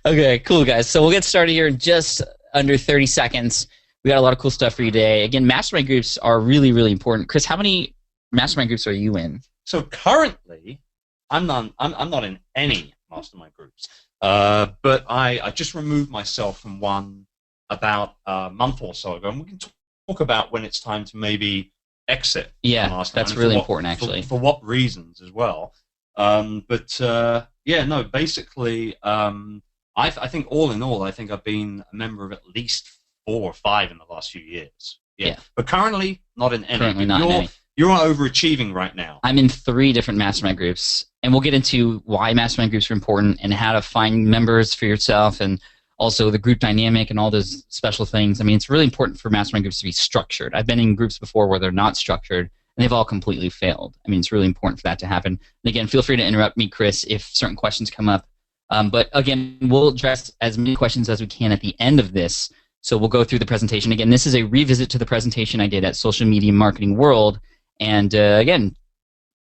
Okay, cool, guys. So we'll get started here in just under 30 seconds. We got a lot of cool stuff for you today. Again, mastermind groups are really, really important. Chris, how many mastermind groups are you in? So currently, I'm not in any mastermind groups, but I just removed myself from one about a month or so ago, and we can talk about when it's time to maybe exit. Yeah, that's really important, actually. For what reasons as well. Yeah, no, basically, I think all in all, I think I've been a member of at least 4 or 5 in the last few years. Yeah. But currently, not in any. Currently not in any. You're overachieving right now. I'm in 3 different mastermind groups, and we'll get into why mastermind groups are important and how to find members for yourself and also the group dynamic and all those special things. I mean, it's really important for mastermind groups to be structured. I've been in groups before where they're not structured, and they've all completely failed. I mean, it's really important for that to happen. And again, feel free to interrupt me, Chris, if certain questions come up. But again, we'll address as many questions as we can at the end of this. So we'll go through the presentation. Again, this is a revisit to the presentation I did at Social Media Marketing World. And again,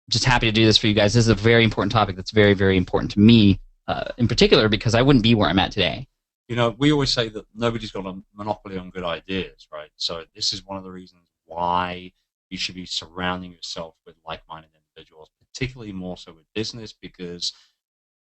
just happy to do this for you guys. This is a very important topic that's very, very important to me in particular because I wouldn't be where I'm at today. You know, we always say that nobody's got a monopoly on good ideas, right? So this is one of the reasons why you should be surrounding yourself with like-minded individuals, particularly more so with business, because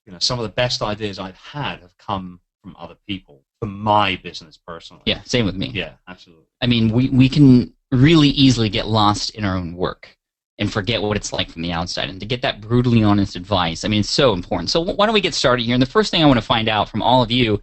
you know some of the best ideas I've had have come from other people, for my business personally. Yeah, same with me. Yeah, absolutely. I mean, we can really easily get lost in our own work and forget what it's like from the outside. And to get that brutally honest advice, I mean, it's so important. So why don't we get started here? And the first thing I want to find out from all of you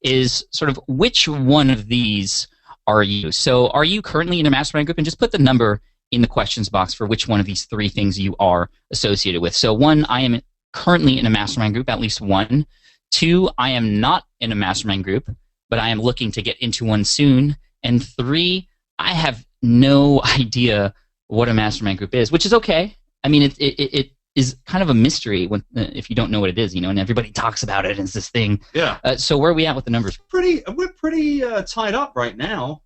is sort of which one of these are you? So are you currently in a mastermind group? And just put the number in the questions box for which one of these 3 things you are associated with. So 1, I am currently in a mastermind group, at least 1. 2, I am not in a mastermind group, but I am looking to get into one soon. And 3, I have no idea what a mastermind group is, which is okay. I mean, it is kind of a mystery when if you don't know what it is, you know, and everybody talks about it and it's this thing. Yeah. So where are we at with the numbers? We're pretty tied up right now.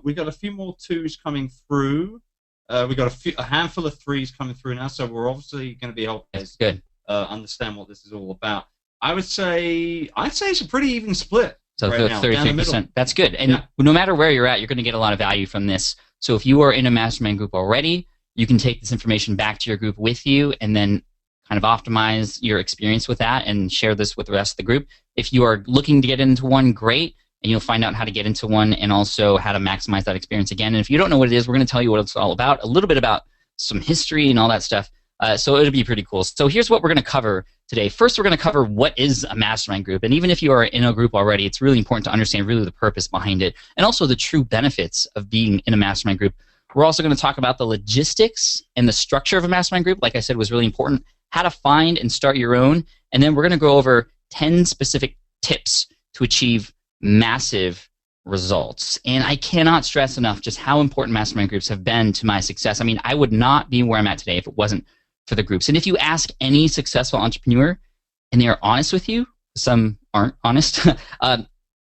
We got a few more 2s coming through. We got a handful of 3s coming through now, so we're obviously going to be helping That's good. Understand what this is all about. I'd say it's a pretty even split. So right now, 33%. That's good. And no matter where you're at, you're going to get a lot of value from this. So if you are in a mastermind group already, you can take this information back to your group with you and then kind of optimize your experience with that and share this with the rest of the group. If you are looking to get into one, great. And you'll find out how to get into one and also how to maximize that experience again. And if you don't know what it is, we're going to tell you what it's all about, a little bit about some history and all that stuff. So it'll be pretty cool. So here's what we're going to cover today. First, we're going to cover what is a mastermind group. And even if you are in a group already, it's really important to understand really the purpose behind it and also the true benefits of being in a mastermind group. We're also going to talk about the logistics and the structure of a mastermind group, like I said, was really important, how to find and start your own. And then we're going to go over 10 specific tips to achieve massive results. And I cannot stress enough just how important mastermind groups have been to my success. I mean, I would not be where I'm at today if it wasn't for the groups. And if you ask any successful entrepreneur and they are honest with you, some aren't honest,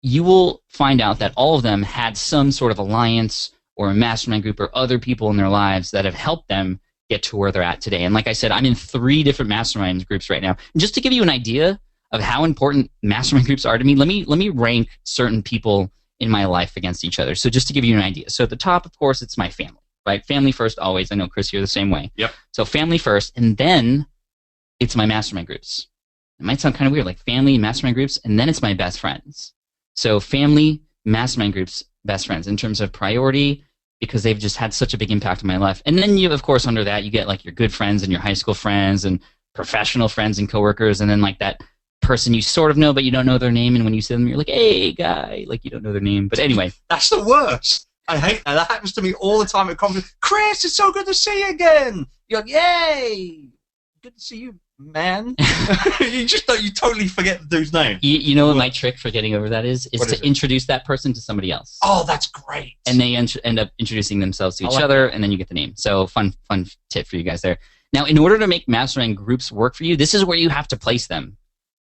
you will find out that all of them had some sort of alliance or a mastermind group or other people in their lives that have helped them get to where they're at today. And like I said, I'm in 3 different mastermind groups right now. And just to give you an idea of how important mastermind groups are to me, let me rank certain people in my life against each other. So just to give you an idea. So at the top, of course, it's my family, right? Family first always. I know, Chris, you're the same way. Yep. So family first, and then it's my mastermind groups. It might sound kind of weird, like family, mastermind groups, and then it's my best friends. So family, mastermind groups, best friends in terms of priority because they've just had such a big impact on my life. And then you, of course, under that, you get like your good friends and your high school friends and professional friends and coworkers, and then like that person you sort of know but you don't know their name, and when you see them you're like, hey guy, like you don't know their name. But anyway, that's the worst. I hate that. That happens to me all the time at conferences. Chris, it's so good to see you again. You're like, yay, good to see you, man. You totally forget the dude's name. You know what my trick for getting over that is to introduce that person to somebody else. Oh, that's great. And they end up introducing themselves to each other, and then you get the name. So fun tip for you guys there. Now, in order to make mastermind groups work for you, this is where you have to place them.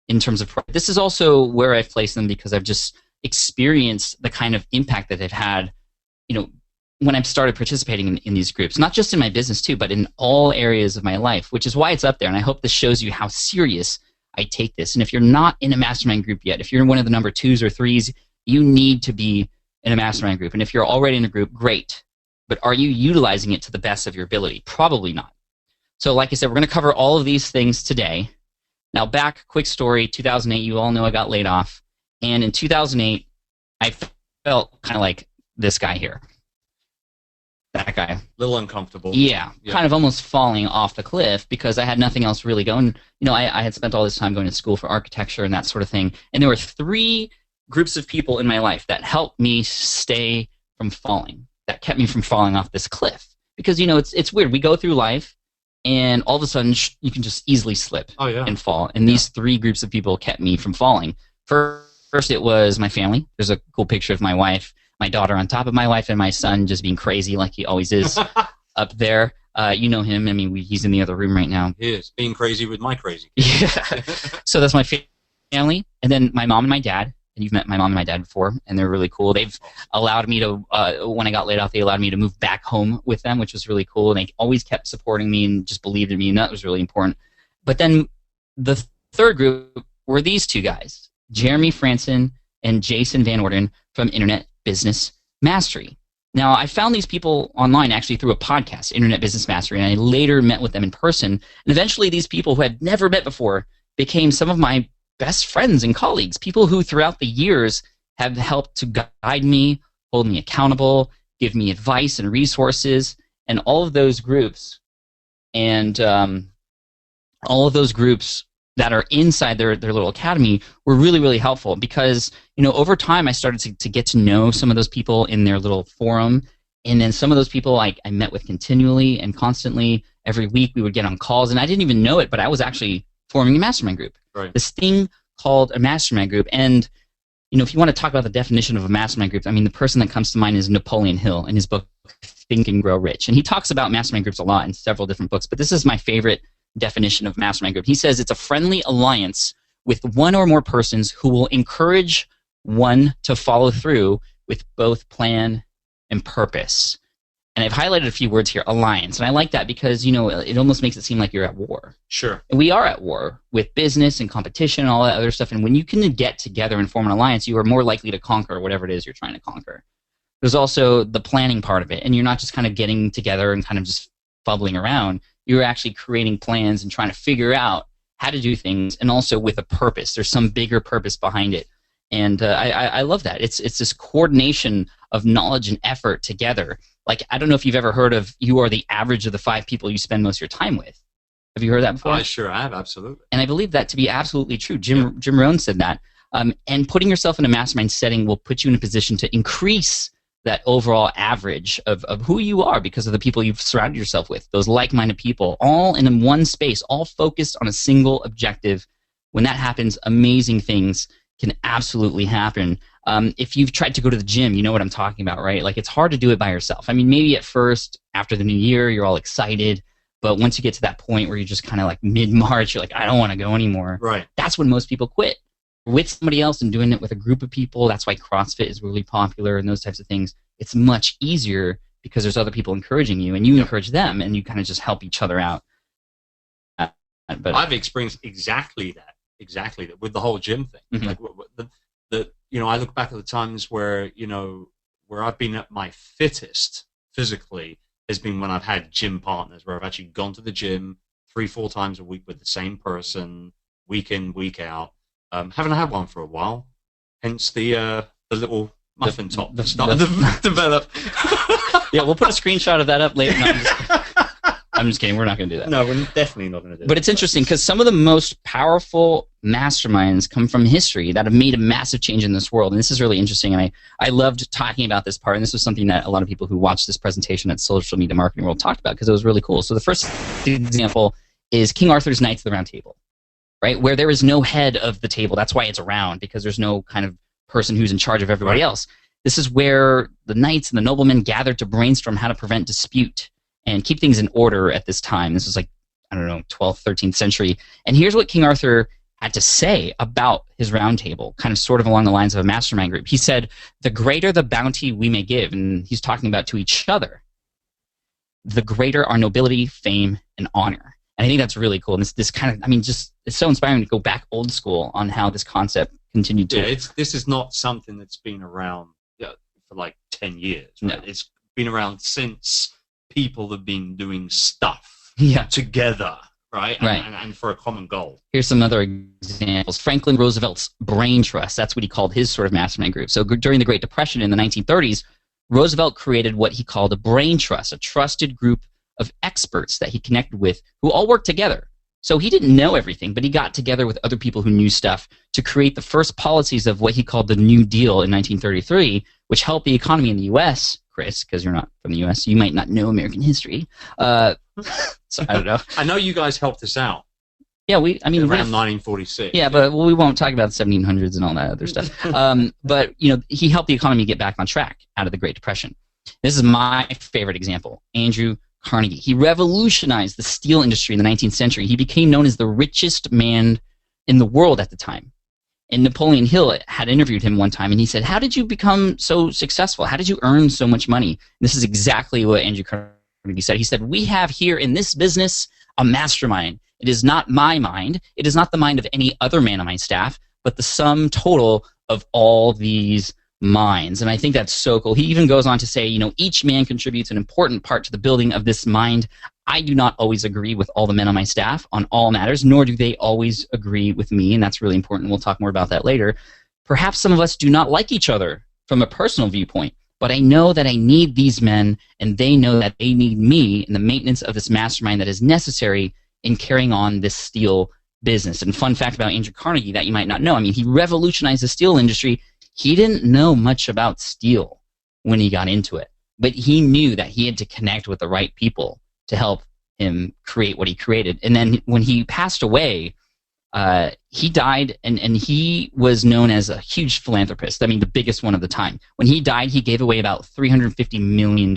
In terms of, this is also where I've placed them because I've just experienced the kind of impact that they've had, you know, when I've started participating in these groups, not just in my business too, but in all areas of my life, which is why it's up there. And I hope this shows you how serious I take this. And if you're not in a mastermind group yet, if you're in one of the number 2s or 3s, you need to be in a mastermind group. And if you're already in a group, great. But are you utilizing it to the best of your ability? Probably not. So like I said, we're going to cover all of these things today. Now back, quick story, 2008, you all know I got laid off. And in 2008, I felt kind of like this guy here. That guy. A little uncomfortable. Yeah, kind of almost falling off the cliff because I had nothing else really going. You know, I had spent all this time going to school for architecture and that sort of thing. And there were 3 groups of people in my life that helped me stay from falling, that kept me from falling off this cliff. Because, you know, it's weird. We go through life, and all of a sudden, you can just easily slip and fall. And these 3 groups of people kept me from falling. First, it was my family. There's a cool picture of my wife, my daughter on top of my wife, and my son just being crazy like he always is up there. You know him. I mean, he's in the other room right now. He is, being crazy with my crazy. Yeah. So that's my family. And then my mom and my dad. And you've met my mom and my dad before, and they're really cool. They've allowed me to, when I got laid off, they allowed me to move back home with them, which was really cool. And they always kept supporting me and just believed in me, and that was really important. But then the 3rd group were these 2 guys, Jeremy Franson and Jason Van Orden from Internet Business Mastery. Now, I found these people online actually through a podcast, Internet Business Mastery, and I later met with them in person. And eventually these people who I'd never met before became some of my best friends and colleagues, people who throughout the years have helped to guide me, hold me accountable, give me advice and resources, and all of those groups that are inside their little academy were really, really helpful because, you know, over time I started to get to know some of those people in their little forum, and then some of those people I met with continually and constantly. Every week we would get on calls, and I didn't even know it, but I was actually forming a mastermind group. Right. This thing called a mastermind group. And, you know, if you want to talk about the definition of a mastermind group, I mean, the person that comes to mind is Napoleon Hill in his book, Think and Grow Rich. And he talks about mastermind groups a lot in several different books, but this is my favorite definition of mastermind group. He says it's a friendly alliance with one or more persons who will encourage one to follow through with both plan and purpose. And I've highlighted a few words here, alliance. And I like that because, you know, it almost makes it seem like you're at war. Sure. And we are at war with business and competition and all that other stuff. And when you can get together and form an alliance, you are more likely to conquer whatever it is you're trying to conquer. There's also the planning part of it. And you're not just kind of getting together and kind of just bubbling around. You're actually creating plans and trying to figure out how to do things, and also with a purpose. There's some bigger purpose behind it. And I love that. It's this coordination of knowledge and effort together. Like, I don't know if you've ever heard of you are the average of the 5 people you spend most of your time with. Have you heard that before? I sure have, absolutely. And I believe that to be absolutely true. Jim Rohn said that. And putting yourself in a mastermind setting will put you in a position to increase that overall average of who you are because of the people you've surrounded yourself with, those like-minded people, all in one space, all focused on a single objective. When that happens, amazing things can absolutely happen. If you've tried to go to the gym, you know what I'm talking about, right? Like, it's hard to do it by yourself. I mean, maybe at first, after the new year, you're all excited, but once you get to that point where you're just kind of like mid-March, you're like, I don't want to go anymore. Right. That's when most people quit. With somebody else and doing it with a group of people, that's why CrossFit is really popular and those types of things. It's much easier because there's other people encouraging you, and you encourage them, and you kind of just help each other out. But I've experienced exactly that with the whole gym thing. Mm-hmm. Like, you know, I look back at the times where, you know, where I've been at my fittest physically has been when I've had gym partners, where I've actually gone to the gym 3-4 times a week with the same person, week in, week out. Haven't had one for a while, hence the little muffin top that started to develop. Yeah, we'll put a screenshot of that up later. No, I'm just kidding. We're not going to do that. No, we're definitely not going to do that. But it's interesting because some of the most powerful masterminds come from history that have made a massive change in this world. And this is really interesting. And I loved talking about this part. And this was something that a lot of people who watched this presentation at Social Media Marketing World talked about because it was really cool. So the first example is King Arthur's Knights of the Round Table, right? Where there is no head of the table. That's why it's a round, because there's no kind of person who's in charge of everybody else. This is where the knights and the noblemen gathered to brainstorm how to prevent dispute and keep things in order at this time. This was like, I don't know, 12th, 13th century. And here's what King Arthur had to say about his round table, kind of sort of along the lines of a mastermind group. He said, the greater the bounty we may give, and he's talking about to each other, the greater our nobility, fame, and honor. And I think that's really cool. And this kind of, I mean, just it's so inspiring to go back old school on how this concept continued to. Yeah, this is not something that's been around for like 10 years. Right? No. It's been around since people have been doing stuff together, right? And for a common goal. Here's some other examples. Franklin Roosevelt's Brain Trust. That's what he called his sort of mastermind group. So during the Great Depression in the 1930s, Roosevelt created what he called a brain trust, a trusted group of experts that he connected with who all worked together. So he didn't know everything, but he got together with other people who knew stuff to create the first policies of what he called the New Deal in 1933, which helped the economy in the U.S., Chris, because you're not from the U.S., so you might not know American history. So I don't know. I know you guys helped us out. Yeah, around 1946. Yeah, but we won't talk about the 1700s and all that other stuff. But he helped the economy get back on track out of the Great Depression. This is my favorite example, Andrew Carnegie. He revolutionized the steel industry in the 19th century. He became known as the richest man in the world at the time. And Napoleon Hill had interviewed him one time, and he said, "How did you become so successful? How did you earn so much money?" And this is exactly what Andrew Carnegie said. He said, "We have here in this business a mastermind. It is not my mind. It is not the mind of any other man on my staff, but the sum total of all these minds." And I think that's so cool. He even goes on to say, each man contributes an important part to the building of this mind. I do not always agree with all the men on my staff on all matters, nor do they always agree with me, and that's really important. We'll talk more about that later. Perhaps some of us do not like each other from a personal viewpoint, but I know that I need these men, and they know that they need me in the maintenance of this mastermind that is necessary in carrying on this steel business. And fun fact about Andrew Carnegie that you might not know, he revolutionized the steel industry. He didn't know much about steel when he got into it, but he knew that he had to connect with the right people to help him create what he created. And then when he passed away, he died, and he was known as a huge philanthropist. The biggest one of the time. When he died, he gave away about $350 million.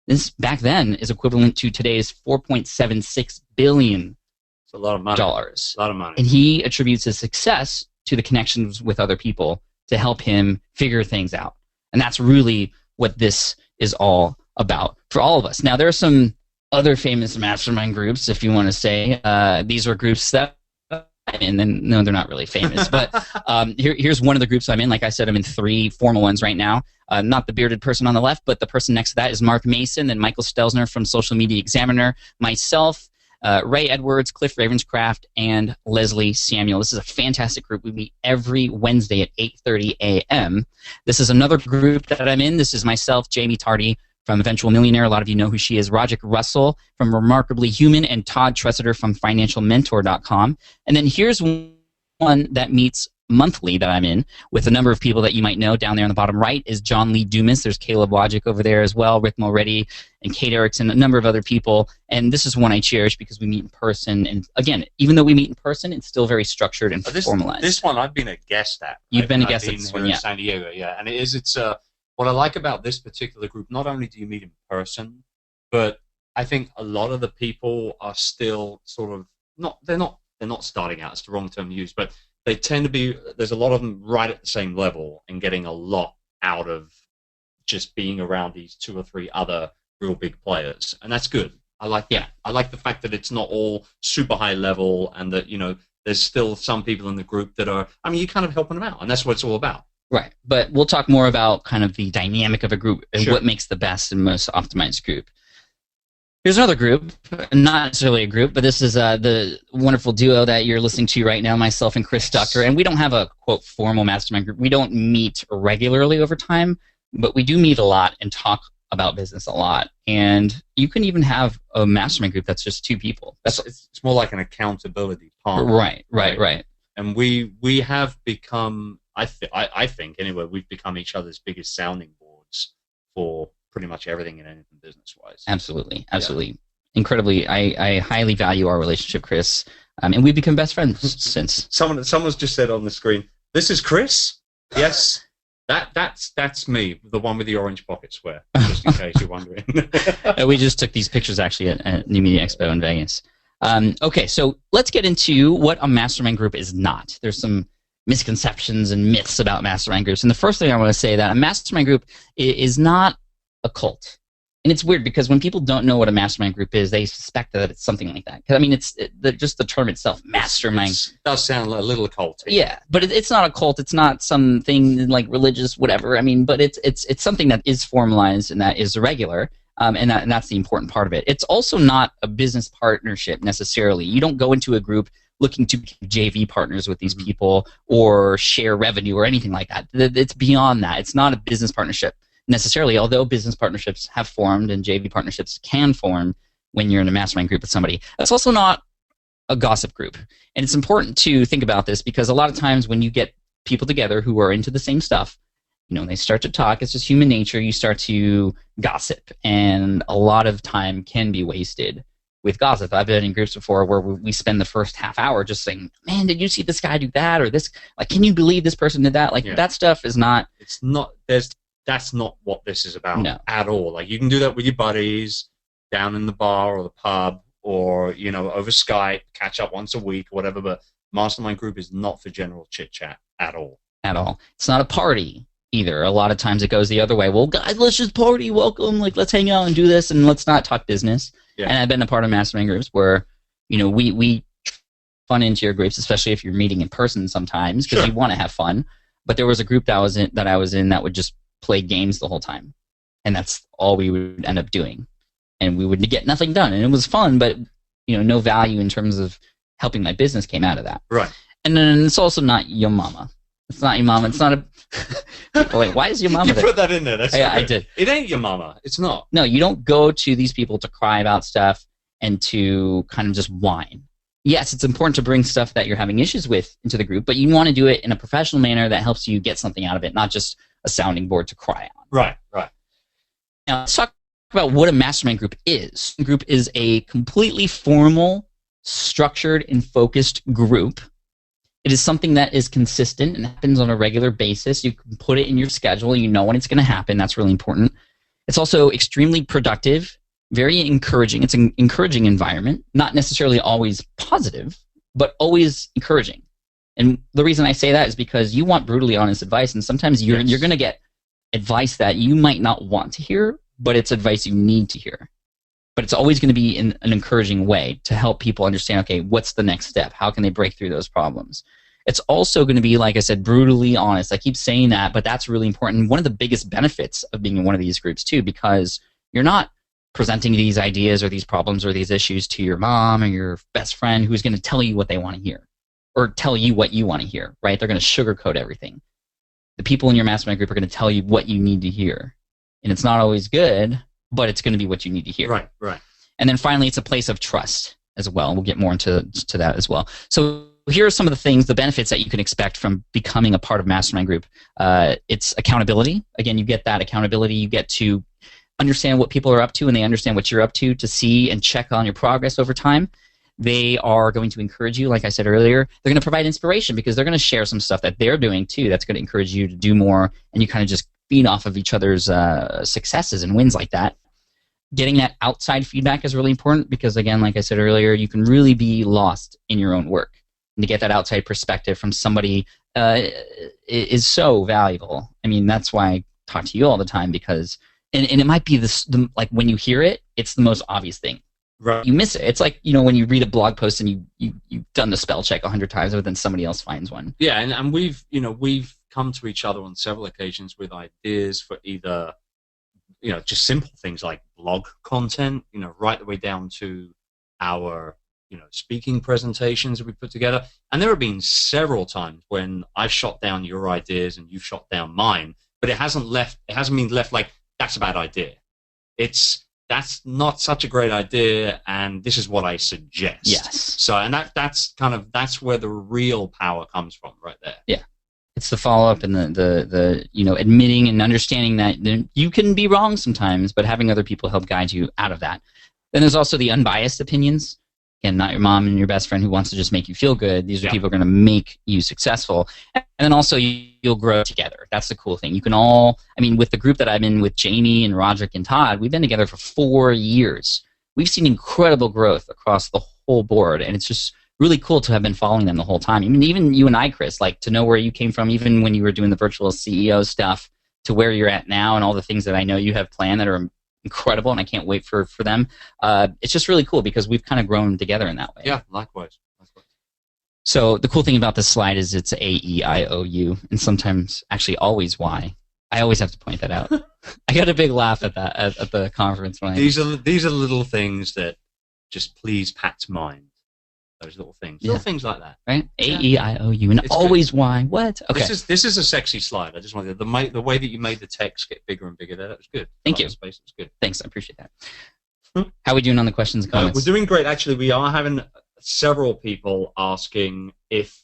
This, back then, is equivalent to today's $4.76 billion. It's a lot of money. Dollars. A lot of money. And he attributes his success to the connections with other people to help him figure things out. And that's really what this is all about for all of us. Now, there are some other famous mastermind groups, if you want to say. These are groups that no, they're not really famous. But here's one of the groups I'm in. Like I said, I'm in 3 formal ones right now. Not the bearded person on the left, but the person next to that is Mark Mason, then Michael Stelzner from Social Media Examiner, myself, Ray Edwards, Cliff Ravenscraft, and Leslie Samuel. This is a fantastic group. We meet every Wednesday at 8:30 a.m. This is another group that I'm in. This is myself, Jamie Tardy, from Eventual Millionaire. A lot of you know who she is. Roderick Russell from Remarkably Human, and Todd Tressiter from FinancialMentor.com. And then here's one that meets monthly that I'm in with a number of people that you might know. Down there on the bottom right is John Lee Dumas. There's Caleb Wojcik over there as well, Rick Mulready, and Kate Erickson, a number of other people. And this is one I cherish because we meet in person. And again, even though we meet in person, it's still very structured and formalized. This one I've been a guest at. Right? You've been a guest at this one, in San Diego, yeah. And it's what I like about this particular group, not only do you meet in person, but I think a lot of the people are still sort of they're not starting out, it's the wrong term to use, but they tend to be, there's a lot of them right at the same level and getting a lot out of just being around these 2 or 3 other real big players. And that's good. I like that. I like the fact that it's not all super high level and that, there's still some people in the group that are, you're kind of helping them out, and that's what it's all about. Right, but we'll talk more about kind of the dynamic of a group and Sure. what makes the best and most optimized group. Here's another group, not necessarily a group, but this is the wonderful duo that you're listening to right now, myself and Chris Tucker. And we don't have a, quote, formal mastermind group. We don't meet regularly over time, but we do meet a lot and talk about business a lot. And you can even have a mastermind group that's just 2 people. It's more like an accountability partner. Right. And we have become, I think anyway, we've become each other's biggest sounding boards for pretty much everything and anything business-wise. Absolutely. Incredibly, I highly value our relationship, Chris, and we've become best friends since. Someone's just said on the screen, "This is Chris." Yes, that's me, the one with the orange pocket square. Just in case you're wondering. We just took these pictures actually at New Media Expo in Vegas. Okay, so let's get into what a mastermind group is not. There's some misconceptions and myths about mastermind groups, and the first thing I want to say that a mastermind group is not a cult. And it's weird because when people don't know what a mastermind group is, they suspect that it's something like that. 'Cause, I mean, just the term itself, mastermind. It does sound a little occulty. Yeah, but it's not a cult. It's not something like religious, whatever. I mean, but it's something that is formalized and that is regular, and that's the important part of it. It's also not a business partnership necessarily. You don't go into a group looking to be JV partners with these people or share revenue or anything like that. It's beyond that. It's not a business partnership necessarily, although business partnerships have formed and JV partnerships can form when you're in a mastermind group with somebody. That's also not a gossip group. And it's important to think about this because a lot of times when you get people together who are into the same stuff, they start to talk. It's just human nature. You start to gossip, and a lot of time can be wasted with gossip. I've been in groups before where we spend the first half hour just saying, man, did you see this guy do that? Or this, like, can you believe this person did that? Like, that stuff is not... That's not what this is about at all. Like, you can do that with your buddies down in the bar or the pub or, over Skype, catch up once a week or whatever, but Mastermind Group is not for general chit-chat at all. At all. It's not a party either. A lot of times it goes the other way. Well, guys, let's just party, welcome, like, let's hang out and do this, and let's not talk business. Yeah. And I've been a part of Mastermind Groups where, we fun into your groups, especially if you're meeting in person sometimes, because you want to have fun. But there was a group that I was in that would just play games the whole time, and that's all we would end up doing, and we would get nothing done, and it was fun, but no value in terms of helping my business came out of that. Right. And then it's also not your mama. It's not your mama. It's not a. Wait, why is your mama? You put that in there. That's I did. It ain't your mama. It's not. No, you don't go to these people to cry about stuff and to kind of just whine. Yes, it's important to bring stuff that you're having issues with into the group, but you want to do it in a professional manner that helps you get something out of it, not just a sounding board to cry on. Right. Now, let's talk about what a mastermind group is. A group is a completely formal, structured, and focused group. It is something that is consistent and happens on a regular basis. You can put it in your schedule. You know when it's going to happen. That's really important. It's also extremely productive, very encouraging. It's an encouraging environment, not necessarily always positive, but always encouraging. And the reason I say that is because you want brutally honest advice, and sometimes you're going to get advice that you might not want to hear, but it's advice you need to hear. But it's always going to be in an encouraging way to help people understand, okay, what's the next step? How can they break through those problems? It's also going to be, like I said, brutally honest. I keep saying that, but that's really important. One of the biggest benefits of being in one of these groups, too, because you're not presenting these ideas or these problems or these issues to your mom or your best friend who's going to tell you what they want to hear or tell you what you want to hear, right? They're going to sugarcoat everything. The people in your mastermind group are going to tell you what you need to hear. And it's not always good, but it's going to be what you need to hear. Right. And then finally, it's a place of trust as well. We'll get more into that as well. So here are some of the things, the benefits that you can expect from becoming a part of Mastermind Group. It's accountability. Again, you get that accountability. You get to understand what people are up to, and they understand what you're up to see and check on your progress over time. They are going to encourage you, like I said earlier. They're going to provide inspiration because they're going to share some stuff that they're doing too that's going to encourage you to do more, and you kind of just feed off of each other's successes and wins like that. Getting that outside feedback is really important because, again, like I said earlier, you can really be lost in your own work. And to get that outside perspective from somebody is so valuable. I mean, that's why I talk to you all the time because, and it might be like when you hear it, it's the most obvious thing. Right. You miss it. It's like, when you read a blog post and you've done the spell check 100 times, but then somebody else finds one. Yeah, and we've come to each other on several occasions with ideas for either, just simple things like blog content, right the way down to our, speaking presentations that we put together. And there have been several times when I've shot down your ideas and you've shot down mine, but it hasn't been left like, that's a bad idea. That's not such a great idea, and this is what I suggest. Yes. So, and that's where the real power comes from, right there. Yeah. It's the follow-up and the admitting and understanding that you can be wrong sometimes, but having other people help guide you out of that. Then there's also the unbiased opinions. Again, not your mom and your best friend who wants to just make you feel good. These are people who are going to make you successful. And then also you'll grow together. That's the cool thing. You can all, with the group that I'm in with Jamie and Roderick and Todd, we've been together for 4 years. We've seen incredible growth across the whole board, and it's just really cool to have been following them the whole time. Even you and I, Chris, like to know where you came from, even when you were doing the virtual CEO stuff, to where you're at now and all the things that I know you have planned that are incredible, and I can't wait for them. It's just really cool because we've kind of grown together in that way. Yeah, likewise. So the cool thing about this slide is it's A-E-I-O-U, and sometimes, actually always Y. I always have to point that out. I got a big laugh at that at the conference. When these are little things that just please Pat's mind. Those little things, little things like that, right? A-E-I-O-U, and it's always good. Y. What? Okay. This is a sexy slide. I just wanted the way that you made the text get bigger and bigger. That was good. Thank you. Space was good. Thanks, I appreciate that. How are we doing on the questions and comments? We're doing great. Actually, we are having several people asking if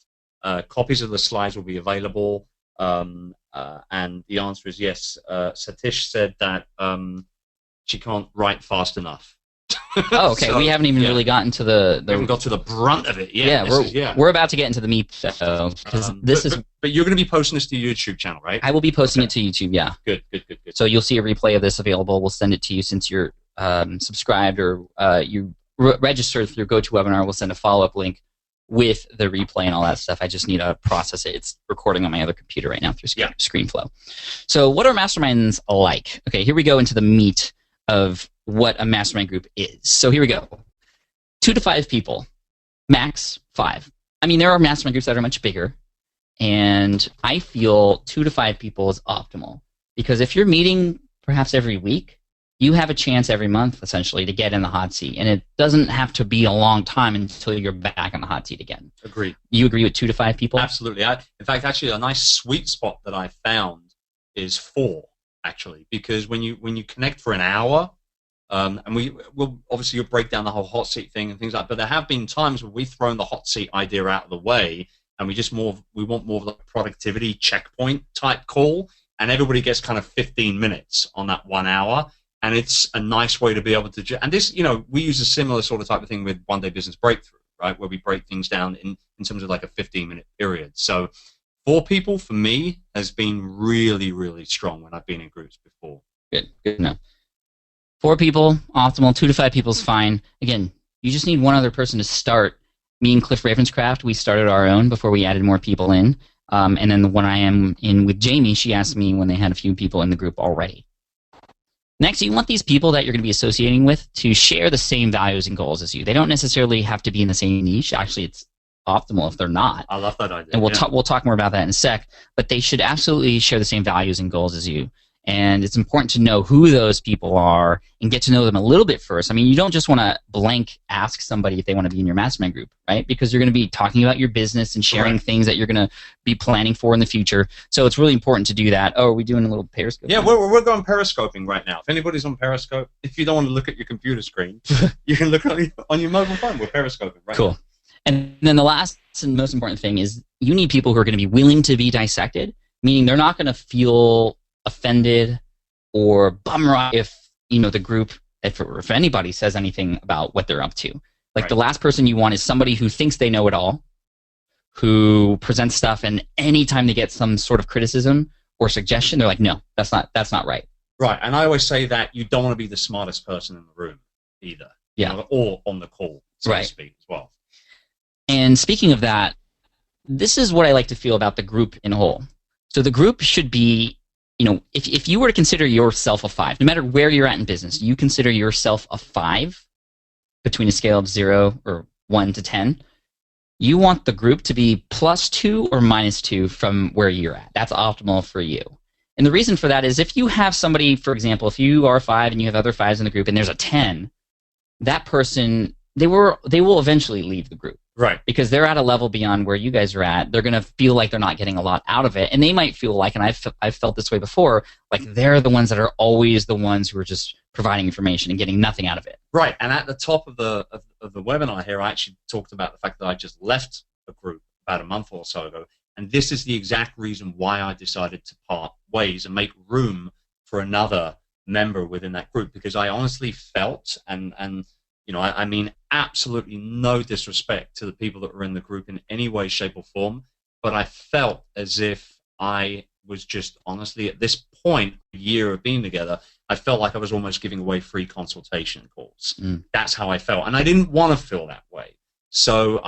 copies of the slides will be available, and the answer is yes. Satish said that she can't write fast enough. Oh, okay. So, we haven't even really gotten to the we haven't got to the brunt of it yet. We're about to get into the meat, though. But you're going to be posting this to your YouTube channel, right? I will be posting it to YouTube. Yeah. Good. So you'll see a replay of this available. We'll send it to you since you're subscribed or you registered through GoToWebinar. We'll send a follow-up link with the replay and all that stuff. I just need to process it. It's recording on my other computer right now through ScreenFlow. So what are masterminds like? Okay, here we go into the meat of what a mastermind group is. So here we go. 2 to 5 people, max 5. I mean, there are mastermind groups that are much bigger, and I feel 2 to 5 people is optimal because if you're meeting perhaps every week, you have a chance every month essentially to get in the hot seat, and it doesn't have to be a long time until you're back in the hot seat again. Agreed. You agree with 2 to 5 people? Absolutely. In fact, actually, a nice sweet spot that I found is 4. Actually, because when you connect for an hour. And we'll obviously you'll break down the whole hot seat thing and things like that. But there have been times where we've thrown the hot seat idea out of the way, and we want more of a productivity checkpoint type call, and everybody gets kind of 15 minutes on that 1 hour, and it's a nice way to be able to. And this, we use a similar sort of type of thing with One Day Business Breakthrough, right, where we break things down in terms of like a 15-minute period. So 4 people for me has been really, really strong when I've been in groups before. Good enough. 4 people, optimal. 2 to 5 people is fine. Again, you just need one other person to start. Me and Cliff Ravenscraft, we started our own before we added more people in. And then the one I am in with Jamie, she asked me when they had a few people in the group already. Next, you want these people that you're going to be associating with to share the same values and goals as you. They don't necessarily have to be in the same niche. Actually, it's optimal if they're not. I love that idea. And we'll talk more about that in a sec. But they should absolutely share the same values and goals as you. And it's important to know who those people are and get to know them a little bit first. I mean, you don't just want to blank ask somebody if they want to be in your mastermind group, right? Because you're going to be talking about your business and sharing things that you're going to be planning for in the future. So it's really important to do that. Oh, are we doing a little Periscope? Yeah, we're going Periscoping right now. If anybody's on Periscope, if you don't want to look at your computer screen, you can look on your mobile phone. We're Periscoping right now. Cool. And then the last and most important thing is you need people who are going to be willing to be dissected, meaning they're not going to feel offended or bummed if the group, if anybody says anything about what they're up to. Like the last person you want is somebody who thinks they know it all, who presents stuff, and anytime they get some sort of criticism or suggestion, they're like, no, that's not right. Right, and I always say that you don't want to be the smartest person in the room either. Or on the call, so to speak, as well. And speaking of that, this is what I like to feel about the group in whole. So the group should be, if you were to consider yourself a 5, no matter where you're at in business, you consider yourself a 5 between a scale of 0 or 1 to 10, you want the group to be +2 or -2 from where you're at. That's optimal for you. And the reason for that is if you have somebody, for example, if you are a 5 and you have other 5s in the group and there's a 10, that person, they will eventually leave the group. Right. Because they're at a level beyond where you guys are at. They're going to feel like they're not getting a lot out of it. And they might feel like, and I've felt this way before, like they're the ones that are always the ones who are just providing information and getting nothing out of it. Right. And at the top of the webinar here, I actually talked about the fact that I just left a group about a month or so ago. And this is the exact reason why I decided to part ways and make room for another member within that group, because I honestly felt, and I mean absolutely no disrespect to the people that were in the group in any way, shape, or form, but I felt as if I was just honestly at this point, a year of being together, I felt like I was almost giving away free consultation calls. That's how I felt, and I didn't want to feel that way. So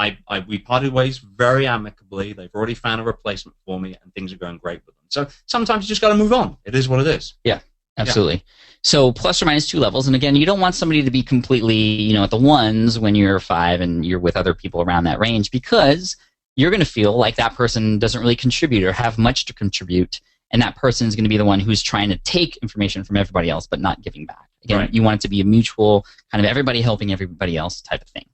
we parted ways very amicably. They've already found a replacement for me, and things are going great with them. So sometimes you just got to move on. It is what it is. Yeah. Absolutely. So plus or minus 2 levels. And again, you don't want somebody to be completely, at the ones when you're 5 and you're with other people around that range, because you're going to feel like that person doesn't really contribute or have much to contribute. And that person is going to be the one who's trying to take information from everybody else but not giving back. Again, you want it to be a mutual, kind of everybody helping everybody else type of thing.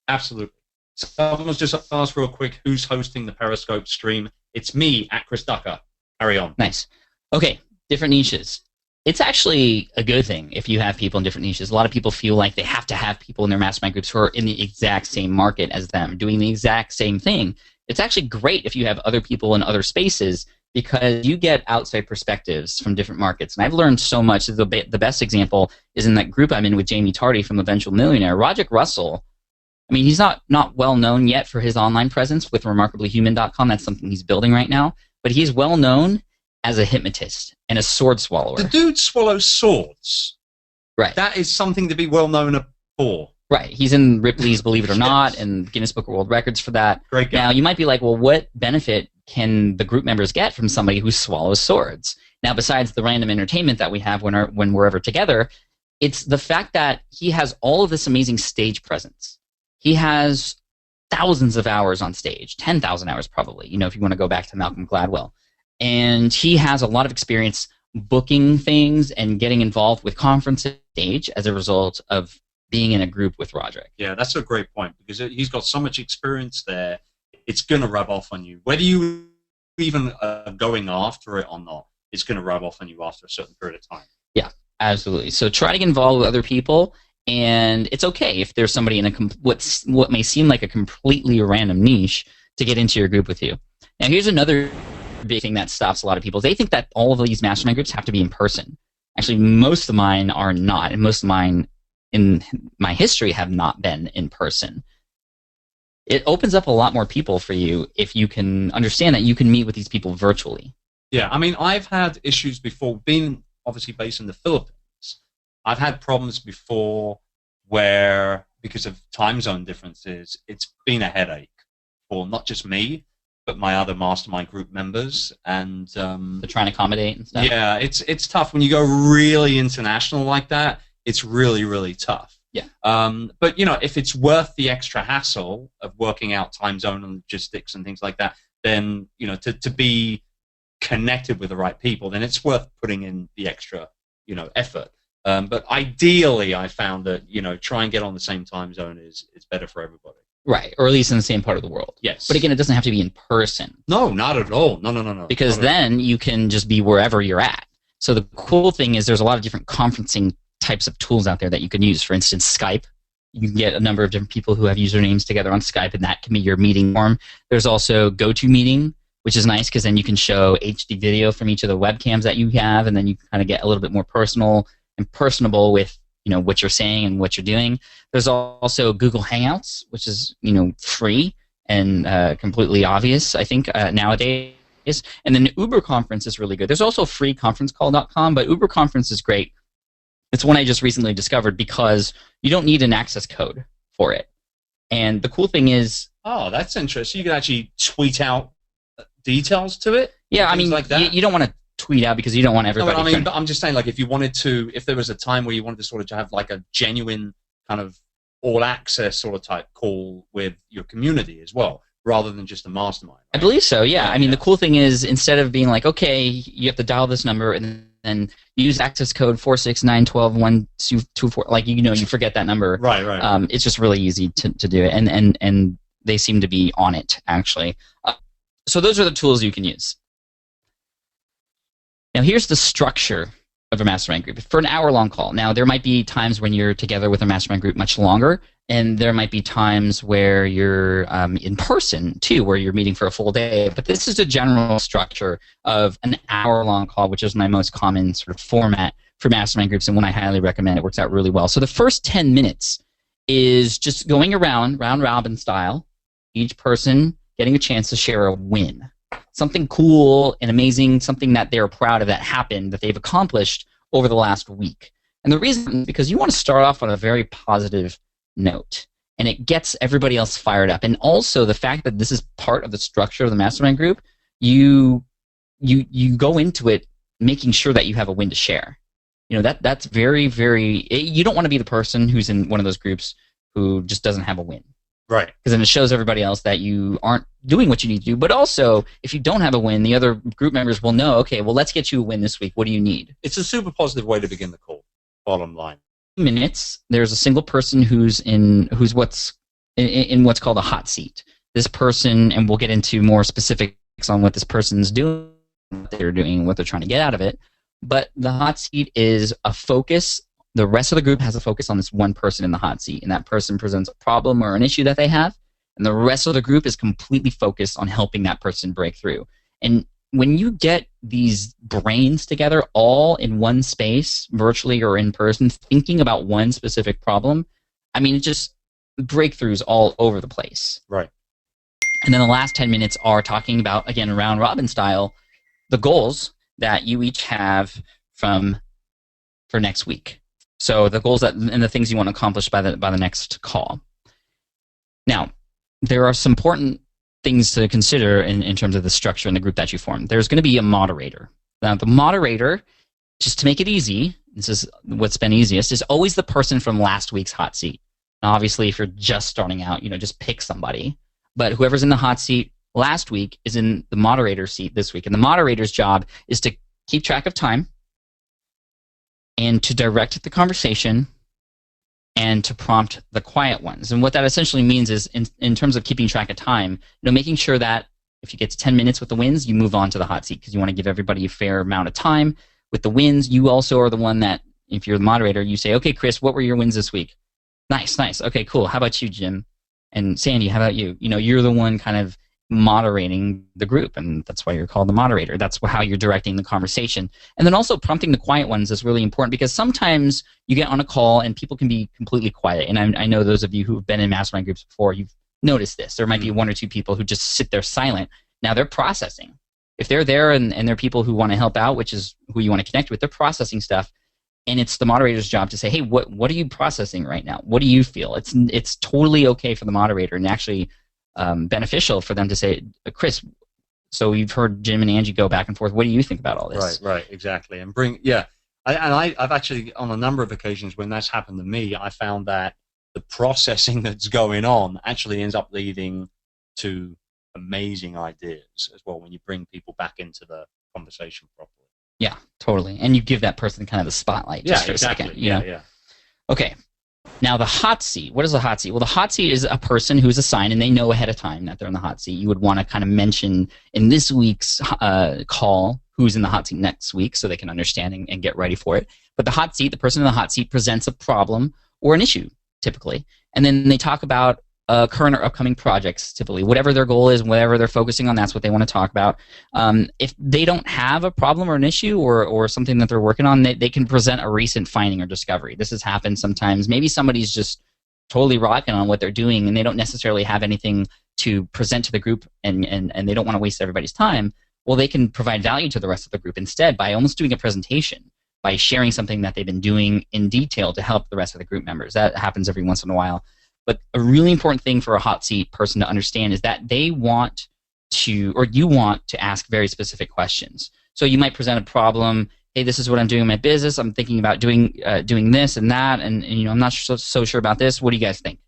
Absolutely. Someone's just asked real quick, who's hosting the Periscope stream? It's me, at Chris Ducker. Carry on. Nice. Okay, different niches. It's actually a good thing if you have people in different niches. A lot of people feel like they have to have people in their mastermind groups who are in the exact same market as them, doing the exact same thing. It's actually great if you have other people in other spaces, because you get outside perspectives from different markets. And I've learned so much. The best example is in that group I'm in with Jamie Tardy from Eventual Millionaire. Roderick Russell, I mean, he's not well known yet for his online presence with remarkablyhuman.com. That's something he's building right now. But he's well known as a hypnotist and a sword swallower. The dude swallows swords. Right. That is something to be well known for. Right. He's in Ripley's Believe It or Not and Guinness Book of World Records for that. Great guy. Now, you might be like, well, what benefit can the group members get from somebody who swallows swords? Now, besides the random entertainment that we have when we're ever together, it's the fact that he has all of this amazing stage presence. He has thousands of hours on stage, 10,000 hours probably, if you want to go back to Malcolm Gladwell. And he has a lot of experience booking things and getting involved with conferences stage as a result of being in a group with Roderick. Yeah, that's a great point, because he's got so much experience there, it's going to rub off on you. Whether you even going after it or not, it's going to rub off on you after a certain period of time. Yeah, absolutely. So try to get involved with other people, and it's okay if there's somebody in what may seem like a completely random niche to get into your group with you. Now, here's another big thing that stops a lot of people. They think that all of these mastermind groups have to be in person. Actually, most of mine are not, and most of mine in my history have not been in person. It opens up a lot more people for you if you can understand that you can meet with these people virtually. Yeah, I mean, I've had issues before, being obviously based in the Philippines. I've had problems before where, because of time zone differences, it's been a headache for not just me, but my other mastermind group members. And they're trying to accommodate and stuff. Yeah, it's tough. When you go really international like that, it's really, really tough. Yeah. But, if it's worth the extra hassle of working out time zone and logistics and things like that, then, to be connected with the right people, then it's worth putting in the extra, effort. But ideally, I found that, try and get on the same time zone is better for everybody. Right, or at least in the same part of the world. Yes. But again, it doesn't have to be in person. No, not at all. No. Because then you can just be wherever you're at. So the cool thing is there's a lot of different conferencing types of tools out there that you can use. For instance, Skype. You can get a number of different people who have usernames together on Skype, and that can be your meeting form. There's also GoToMeeting, which is nice because then you can show HD video from each of the webcams that you have, and then you kind of get a little bit more personal and personable with what you're saying and what you're doing. There's also Google Hangouts, which is free and completely obvious, I think, nowadays. And then Uber Conference is really good. There's also free conferencecall.com, but Uber Conference is great. It's one I just recently discovered because you don't need an access code for it. And the cool thing is... Oh, that's interesting. You can actually tweet out details to it? Yeah, I mean, like that? You don't want to tweet out because you don't want everybody... No, I mean, but I'm just saying, like, if you wanted to... If there was a time where you wanted to sort of have, like, a genuine kind of all-access sort of type call with your community as well, rather than just a mastermind. Right? I believe so, yeah. I mean, the cool thing is, instead of being like, okay, you have to dial this number and then use access code 469121224, like, you forget that number. Right. It's just really easy to do it, and they seem to be on it, actually. So those are the tools you can use. Now, here's the structure of a mastermind group for an hour-long call. Now, there might be times when you're together with a mastermind group much longer, and there might be times where you're in person, too, where you're meeting for a full day. But this is a general structure of an hour-long call, which is my most common sort of format for mastermind groups, and one I highly recommend. It works out really well. So the first 10 minutes is just going around, round-robin style, each person getting a chance to share a win. Something cool and amazing, something that they're proud of that happened, that they've accomplished over the last week. And the reason is because you want to start off on a very positive note, and it gets everybody else fired up. And also the fact that this is part of the structure of the mastermind group, you go into it making sure that you have a win to share. That's very, very. You don't want to be the person who's in one of those groups who just doesn't have a win. Right. Because then it shows everybody else that you aren't doing what you need to do. But also, if you don't have a win, the other group members will know, okay, well, let's get you a win this week. What do you need? It's a super positive way to begin the call, bottom line. Minutes, there's a single person who's what's called a hot seat. This person, and we'll get into more specifics on what this person's doing, what they're doing, what they're trying to get out of it. But the hot seat is a focus. The rest of the group has a focus on this one person in the hot seat, and that person presents a problem or an issue that they have, and the rest of the group is completely focused on helping that person break through. And when you get these brains together all in one space, virtually or in person, thinking about one specific problem, I mean, it just breakthroughs all over the place. Right. And then the last 10 minutes are talking about, again, round robin style, the goals that you each have for next week. So the goals and the things you want to accomplish by the next call. Now, there are some important things to consider in terms of the structure and the group that you form. There's going to be a moderator. Now, the moderator, just to make it easy, this is what's been easiest, is always the person from last week's hot seat. Now, obviously, if you're just starting out, just pick somebody. But whoever's in the hot seat last week is in the moderator seat this week. And the moderator's job is to keep track of time and to direct the conversation and to prompt the quiet ones. And what that essentially means is, in terms of keeping track of time, making sure that if you get to 10 minutes with the wins, you move on to the hot seat because you want to give everybody a fair amount of time. With the wins, you also are the one that, if you're the moderator, you say, okay, Chris, what were your wins this week? Nice. Okay, cool. How about you, Jim? And Sandy, how about you? You're the one kind of moderating the group, and that's why you're called the moderator. That's how you're directing the conversation. And then also prompting the quiet ones is really important because sometimes you get on a call and people can be completely quiet. And I know those of you who've been in mastermind groups before, you've noticed this. There might be one or two people who just sit there silent. Now they're processing. If they're there and they're people who want to help out, which is who you want to connect with, they're processing stuff. And it's the moderator's job to say, hey, what are you processing right now? What do you feel? It's totally okay for the moderator and actually beneficial for them to say, Chris, so you've heard Jim and Angie go back and forth. What do you think about all this? Right, exactly. And I've actually, on a number of occasions when that's happened to me, I found that the processing that's going on actually ends up leading to amazing ideas as well when you bring people back into the conversation properly. Yeah, totally. And you give that person kind of the spotlight just for exactly. a second. Yeah. Okay. Now, the hot seat. What is the hot seat? Well, the hot seat is a person who's assigned, and they know ahead of time that they're in the hot seat. You would want to kind of mention in this week's call who's in the hot seat next week so they can understand and get ready for it. But the hot seat, the person in the hot seat presents a problem or an issue, typically. And then they talk about current or upcoming projects, typically. Whatever their goal is, whatever they're focusing on, that's what they want to talk about. If they don't have a problem or an issue or something that they're working on, they can present a recent finding or discovery. This has happened sometimes. Maybe somebody's just totally rocking on what they're doing and they don't necessarily have anything to present to the group and they don't want to waste everybody's time. Well, they can provide value to the rest of the group instead by almost doing a presentation, by sharing something that they've been doing in detail to help the rest of the group members. That happens every once in a while. But a really important thing for a hot seat person to understand is that they want to, or you want to ask very specific questions. So you might present a problem. Hey, this is what I'm doing in my business. I'm thinking about doing this and that, and I'm not so sure about this. What do you guys think?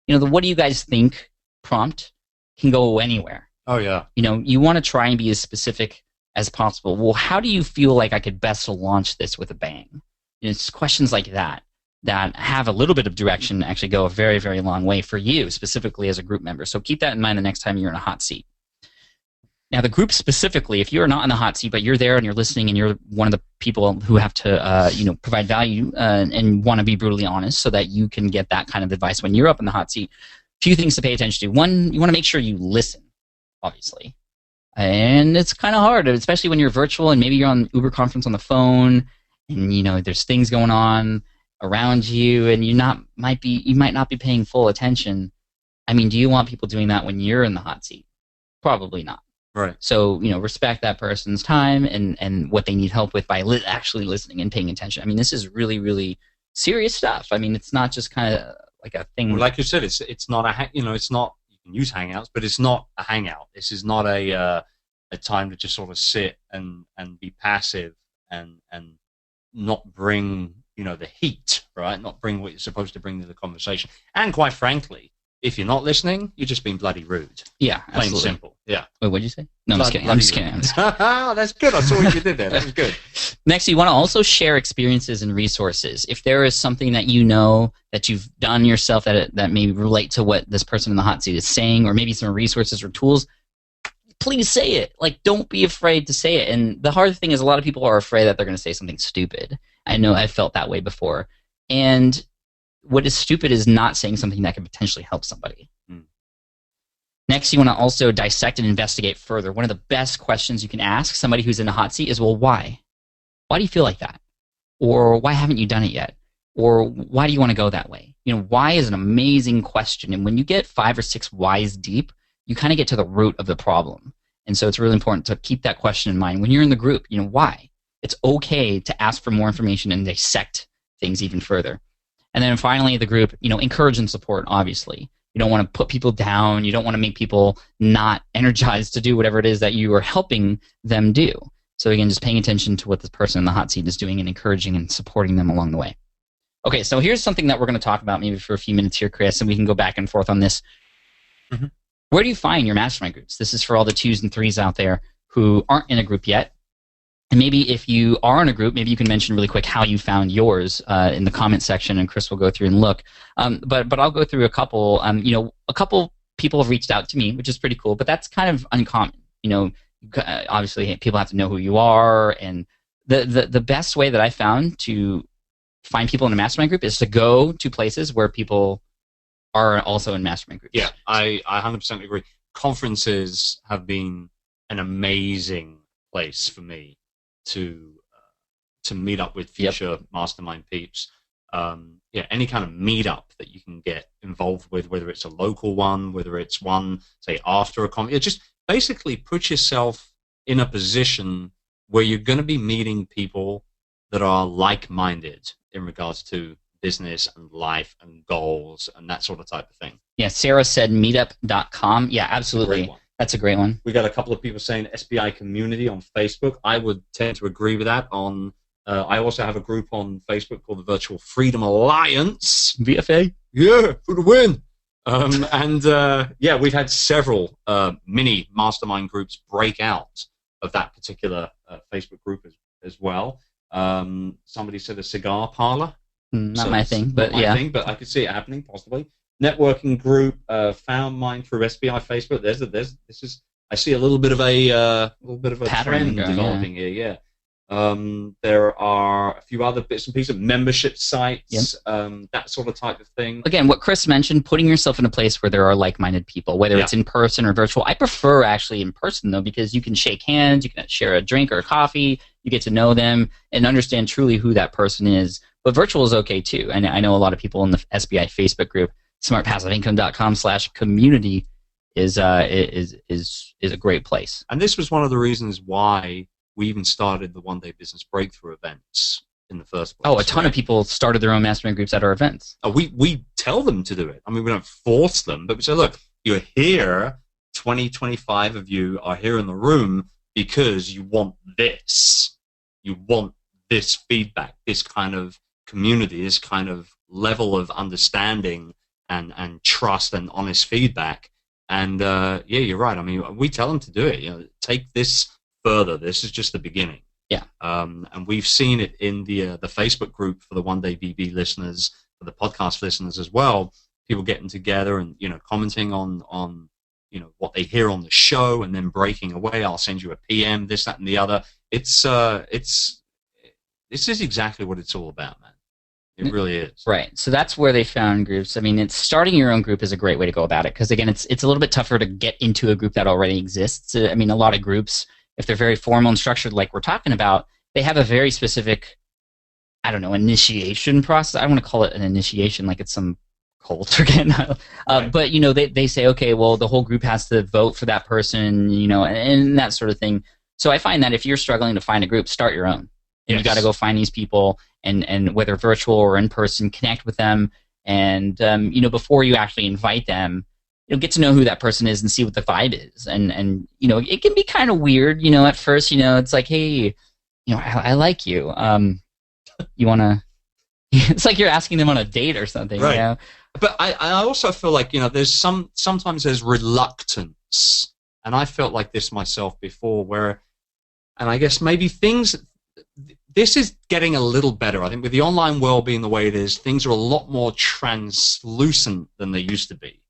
The what do you guys think prompt can go anywhere. Oh yeah. You want to try and be as specific as possible. Well, how do you feel like I could best launch this with a bang? It's questions like that have a little bit of direction actually go a very, very long way for you, specifically as a group member. So keep that in mind the next time you're in a hot seat. Now, the group specifically, if you're not in the hot seat, but you're there and you're listening and you're one of the people who have to provide value and want to be brutally honest so that you can get that kind of advice when you're up in the hot seat, a few things to pay attention to. One, you want to make sure you listen, obviously. And it's kind of hard, especially when you're virtual and maybe you're on Uber conference on the phone and, there's things going on around you and you might not be paying full attention. I mean, do you want people doing that when you're in the hot seat? Probably not. Right. So, respect that person's time and what they need help with by actually listening and paying attention. I mean, this is really, really serious stuff. I mean, it's not just kind of like a thing. Well, like you said, it's not it's not, you can use Hangouts, but it's not a hangout. This is not a time to just sort of sit and be passive and not bring, the heat, right? Not bring what you're supposed to bring to the conversation. And quite frankly, if you're not listening, you're just being bloody rude. Yeah, plain absolutely. simple. Yeah. Wait, what'd you say? No, I'm just kidding. I'm just kidding. That's good. I saw what you did there. That was good. Next, you want to also share experiences and resources. If there is something that you know that you've done yourself that may relate to what this person in the hot seat is saying, or maybe some resources or tools, please say it. Like, don't be afraid to say it. And the hard thing is a lot of people are afraid that they're going to say something stupid. I know I've felt that way before. And what is stupid is not saying something that could potentially help somebody. Next, you want to also dissect and investigate further. One of the best questions you can ask somebody who's in a hot seat is, well, why? Why do you feel like that? Or why haven't you done it yet? Or why do you want to go that way? Why is an amazing question. And when you get 5 or 6 whys deep, you kind of get to the root of the problem. And so it's really important to keep that question in mind. When you're in the group, why? It's okay to ask for more information and dissect things even further. And then finally, the group, encourage and support, obviously. You don't want to put people down. You don't want to make people not energized to do whatever it is that you are helping them do. So again, just paying attention to what the person in the hot seat is doing and encouraging and supporting them along the way. Okay, so here's something that we're going to talk about maybe for a few minutes here, Chris, and we can go back and forth on this. Mm-hmm. Where do you find your mastermind groups? This is for all the 2s and 3s out there who aren't in a group yet. And maybe if you are in a group, maybe you can mention really quick how you found yours in the comment section, and Chris will go through and look. But I'll go through a couple. A couple people have reached out to me, which is pretty cool, but that's kind of uncommon. Obviously people have to know who you are, and the best way that I found to find people in a mastermind group is to go to places where people are also in mastermind groups. Yeah, I 100% agree. Conferences have been an amazing place for me to meet up with future mastermind peeps. Any kind of meetup that you can get involved with, whether it's a local one, whether it's one, say, after a conference. Just basically put yourself in a position where you're going to be meeting people that are like-minded in regards to business and life and goals and that sort of type of thing. Yeah, Sarah said meetup.com. Yeah, absolutely. That's a great one. We got a couple of people saying SPI community on Facebook. I would tend to agree with that. I also have a group on Facebook called the Virtual Freedom Alliance. VFA? Yeah, for the win. We've had several mini mastermind groups break out of that particular Facebook group as well. Somebody said a cigar parlor. Not my thing, but yeah. But I could see it happening, possibly. Networking group, found mine through SPI Facebook. I see a little bit of a pattern trend developing here. Yeah. There are a few other bits and pieces, membership sites, that sort of type of thing. Again, what Chris mentioned, putting yourself in a place where there are like-minded people, whether it's in person or virtual. I prefer actually in person, though, because you can shake hands, you can share a drink or a coffee, you get to know them and understand truly who that person is. But virtual is okay, too. And I know a lot of people in the SBI Facebook group, smartpassiveincome.com/community is a great place. And this was one of the reasons why we even started the one-day business breakthrough events in the first place. Oh, a ton of people started their own mastermind groups at our events. We tell them to do it. I mean, we don't force them, but we say, look, you're here, 25 of you are here in the room because you want this. You want this feedback, this kind of community, this kind of level of understanding and trust and honest feedback. And you're right. I mean, we tell them to do it. Take this further. This is just the beginning. Yeah. And we've seen it in the Facebook group for the One Day BB listeners, for the podcast listeners as well. People getting together and commenting on what they hear on the show, and then breaking away. I'll send you a PM, this, that, and the other. This is exactly what it's all about, man. It really is. Right. So that's where they found groups. I mean, starting your own group is a great way to go about it, because again, it's a little bit tougher to get into a group that already exists. I mean, a lot of groups, if they're very formal and structured like we're talking about, they have a very specific, initiation process. I don't want to call it an initiation like it's some cult again. Right. But, they say, okay, well, the whole group has to vote for that person, and that sort of thing. So I find that if you're struggling to find a group, start your own. And you got to go find these people, and whether virtual or in person, connect with them. And, before you actually invite them, get to know who that person is and see what the vibe is. And it can be kind of weird, at first, it's like, hey, I like you. you want to. It's like you're asking them on a date or something, right? You know? But I also feel like, you know, there's sometimes there's reluctance, and I felt like this myself before, where, and I guess maybe this is getting a little better. I think with the online world being the way it is, things are a lot more translucent than they used to be,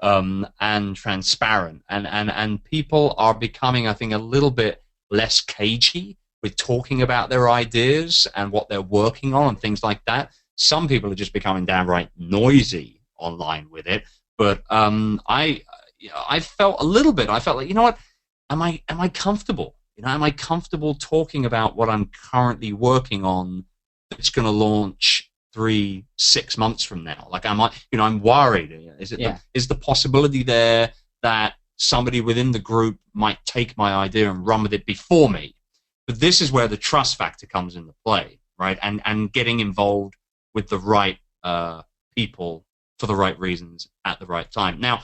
and transparent, and people are becoming, I think, a little bit less cagey with talking about their ideas and what they're working on and things like that. Some people are just becoming downright noisy online with it. But I felt a little bit. I felt like, you know what? Am I comfortable? You know, am I comfortable talking about what I'm currently working on that's going to launch 3-6 months from now? Like, am I? You know, I'm worried. Is the possibility there that somebody within the group might take my idea and run with it before me? But this is where the trust factor comes into play, right? And getting involved with the right people for the right reasons at the right time. Now,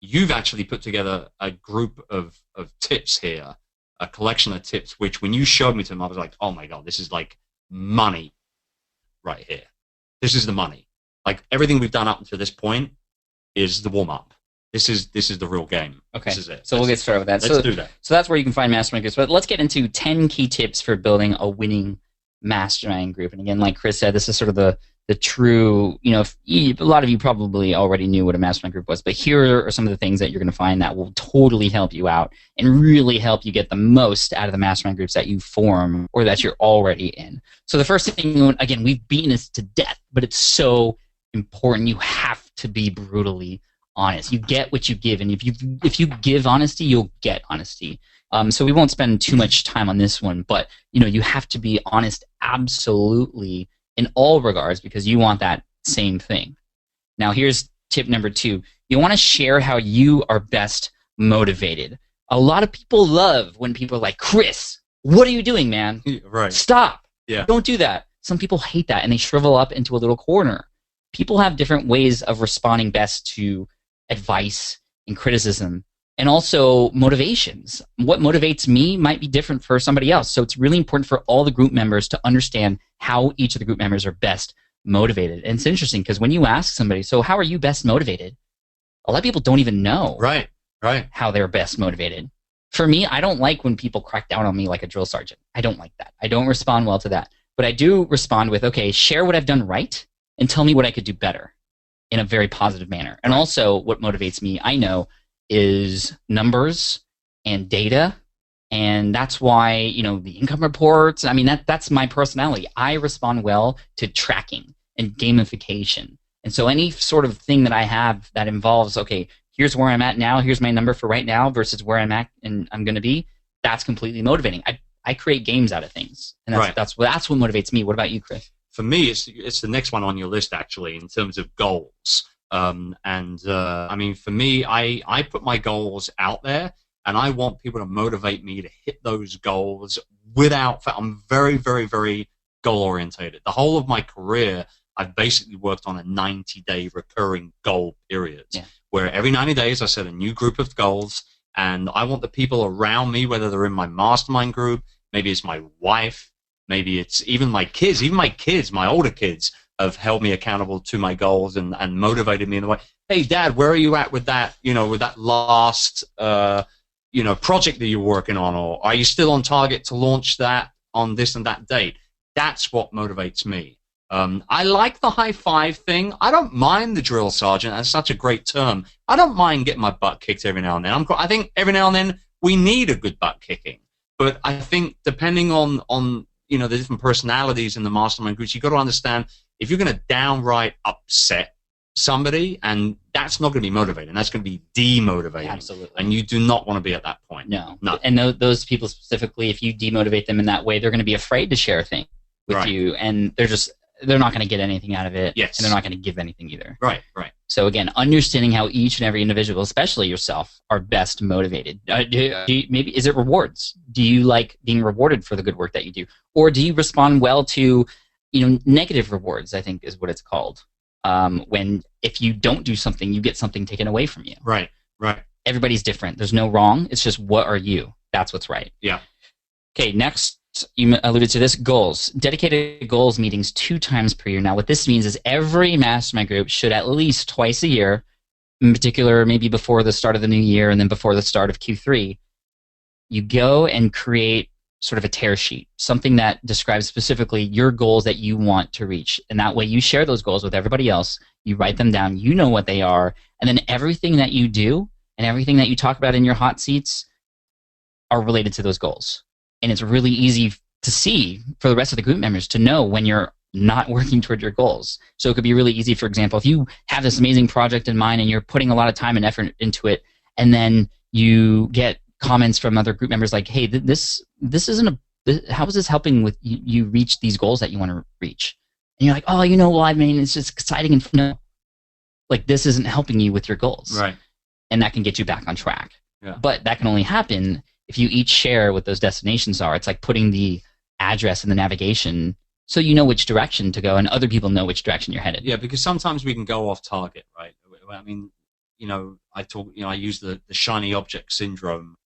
you've actually put together a group of tips here, a collection of tips, which when you showed me to them, I was like, oh my God, this is like money right here. This is the money. Like, everything we've done up until this point is the warm-up. This is the real game. Okay. This is it. So we'll get started with that. Let's do that. So that's where you can find mastermind groups. But let's get into 10 key tips for building a winning mastermind group. And again, like Chris said, this is sort of the true, you know, a lot of you probably already knew what a mastermind group was, but here are some of the things that you're going to find that will totally help you out and really help you get the most out of the mastermind groups that you form or that you're already in. So the first thing, again, we've beaten this to death, but it's so important. You have to be brutally honest. You get what you give, and if you give honesty, you'll get honesty. So we won't spend too much time on this one, but you know, you have to be honest absolutely in all regards because you want that same thing. Now here's tip number 2. You want to share how you are best motivated. A lot of people love when people are like, Chris, what are you doing, man? Right. Stop. Yeah. Don't do that. Some people hate that and they shrivel up into a little corner. People have different ways of responding best to advice and criticism and also motivations. What motivates me might be different for somebody else. So it's really important for all the group members to understand how each of the group members are best motivated. And it's interesting because when you ask somebody, so how are you best motivated? A lot of people don't even know right how they're best motivated. For me, I don't like when people crack down on me like a drill sergeant. I don't like that. I don't respond well to that. But I do respond with, okay, share what I've done right and tell me what I could do better in a very positive manner. And also what motivates me, I know, is numbers and data. And that's why, you know, the income reports, I mean, that's my personality. I respond well to tracking and gamification. And so any sort of thing that I have that involves, okay, here's where I'm at now, here's my number for right now versus where I'm at and I'm going to be, that's completely motivating. I create games out of things. And that's what motivates me. What about you, Chris? For me, it's the next one on your list, actually, in terms of goals. I mean, for me, I put my goals out there, and I want people to motivate me to hit those goals I'm very, very, very goal-orientated. The whole of my career, I've basically worked on a 90-day recurring goal period, where every 90 days I set a new group of goals, and I want the people around me, whether they're in my mastermind group, maybe it's my wife, maybe it's even my kids. Even my kids, my older kids, have held me accountable to my goals and motivated me in the way, hey, Dad, where are you at with that, you know, with that last, you know, project that you're working on? Or are you still on target to launch that on this and that date? That's what motivates me. I like the high five thing. I don't mind the drill sergeant. That's such a great term. I don't mind getting my butt kicked every now and then. I think every now and then we need a good butt kicking. But I think depending on you know, the different personalities in the mastermind groups, you've got to understand if you're going to downright upset somebody, and that's not going to be motivating. That's going to be demotivating. Absolutely. And you do not want to be at that point. No. And those people specifically, if you demotivate them in that way, they're going to be afraid to share things with you, and they're not going to get anything out of it. Yes. And they're not going to give anything either. Right. So again, understanding how each and every individual, especially yourself, are best motivated. Maybe is it rewards? Do you like being rewarded for the good work that you do, or do you respond well to, you know, negative rewards? I think is what it's called. When if you don't do something, you get something taken away from you. Right. Everybody's different. There's no wrong. It's just what are you? That's what's right. Yeah. Okay. Next You alluded to this, goals. Dedicated goals meetings 2 times per year. Now, what this means is every mastermind group should at least twice a year, in particular, maybe before the start of the new year and then before the start of Q3, you go and create sort of a tear sheet, something that describes specifically your goals that you want to reach. And that way you share those goals with everybody else. You write them down. You know what they are. And then everything that you do and everything that you talk about in your hot seats are related to those goals. And it's really easy to see for the rest of the group members to know when you're not working toward your goals. So it could be really easy, for example, if you have this amazing project in mind and you're putting a lot of time and effort into it, and then you get comments from other group members like, hey, this isn't how is this helping with you reach these goals that you want to reach? And you're like, oh, well, I mean, it's just exciting and no, like this isn't helping you with your goals. Right. And that can get you back on track. Yeah. But that can only happen if you each share what those destinations are. It's like putting the address in the navigation so you know which direction to go and other people know which direction you're headed. Yeah, because sometimes we can go off target, right? I mean, I use the shiny object syndrome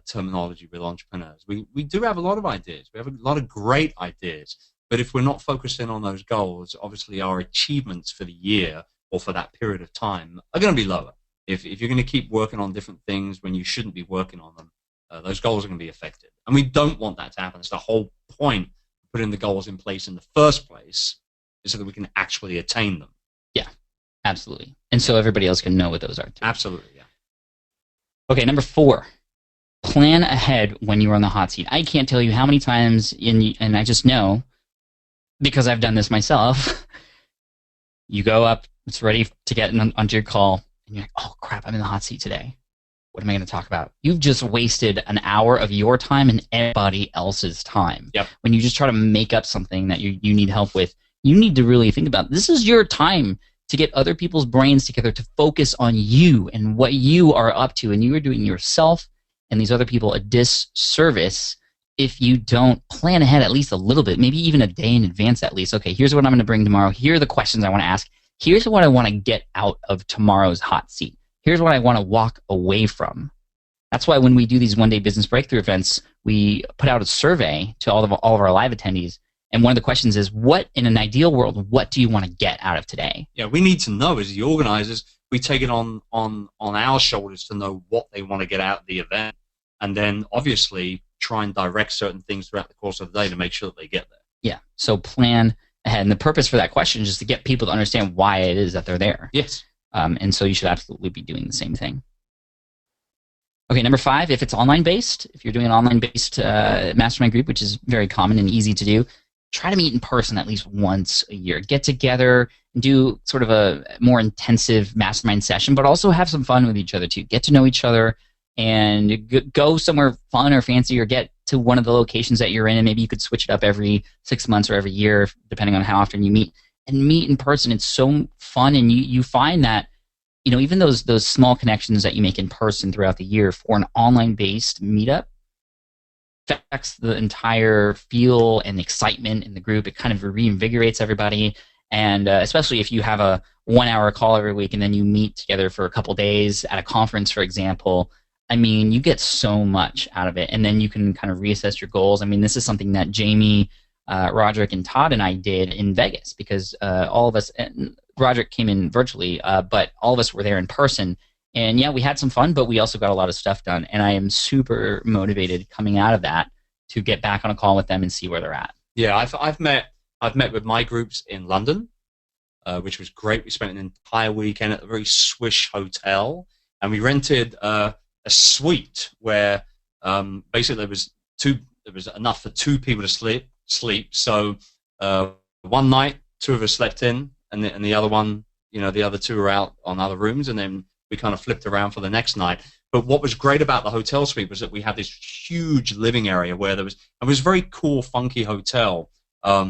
terminology with entrepreneurs. We do have a lot of ideas. We have a lot of great ideas. But if we're not focusing on those goals, obviously our achievements for the year or for that period of time are going to be lower. If you're going to keep working on different things when you shouldn't be working on them, those goals are going to be affected. And we don't want that to happen. It's the whole point of putting the goals in place in the first place is so that we can actually attain them. Yeah, absolutely. And so everybody else can know what those are too. Absolutely, yeah. Okay, number 4. Plan ahead when you are on the hot seat. I can't tell you how many times, and I just know because I've done this myself, you go up, it's ready to get onto your call, and you're like, oh crap, I'm in the hot seat today. What am I going to talk about? You've just wasted an hour of your time and everybody else's time. Yep. When you just try to make up something that you need help with, you need to really think about this is your time to get other people's brains together to focus on you and what you are up to, and you are doing yourself and these other people a disservice if you don't plan ahead at least a little bit, maybe even a day in advance at least. Okay, here's what I'm going to bring tomorrow. Here are the questions I want to ask. Here's what I want to get out of tomorrow's hot seat. Here's what I want to walk away from. That's why when we do these one-day business breakthrough events, we put out a survey to all of our live attendees. And one of the questions is, what, in an ideal world, what do you want to get out of today? Yeah, we need to know as the organizers. We take it on our shoulders to know what they want to get out of the event. And then, obviously, try and direct certain things throughout the course of the day to make sure that they get there. Yeah, so plan ahead. And the purpose for that question is just to get people to understand why it is that they're there. Yes. And so you should absolutely be doing the same thing. Okay, number 5, if it's online-based, if you're doing an online-based mastermind group, which is very common and easy to do, try to meet in person at least once a year. Get together and do sort of a more intensive mastermind session, but also have some fun with each other too. Get to know each other and go somewhere fun or fancy, or get to one of the locations that you're in, and maybe you could switch it up every 6 months or every year, depending on how often you meet. And meet in person. It's so fun, and you find that even those small connections that you make in person throughout the year for an online-based meetup affects the entire feel and excitement in the group. It kind of reinvigorates everybody, and especially if you have a 1-hour call every week and then you meet together for a couple days at a conference, for example. I mean, you get so much out of it, and then you can kind of reassess your goals. I mean, this is something that Jamie, Roderick, and Todd and I did in Vegas because all of us, Roderick came in virtually, but all of us were there in person. And yeah, we had some fun, but we also got a lot of stuff done. And I am super motivated coming out of that to get back on a call with them and see where they're at. Yeah, I've met with my groups in London, which was great. We spent an entire weekend at a very swish hotel, and we rented a suite where basically there was enough for 2 people to sleep. So one night, 2 of us slept in, and the other one, the other 2 were out on other rooms, and then we kind of flipped around for the next night. But what was great about the hotel suite was that we had this huge living area where it was a very cool, funky hotel. I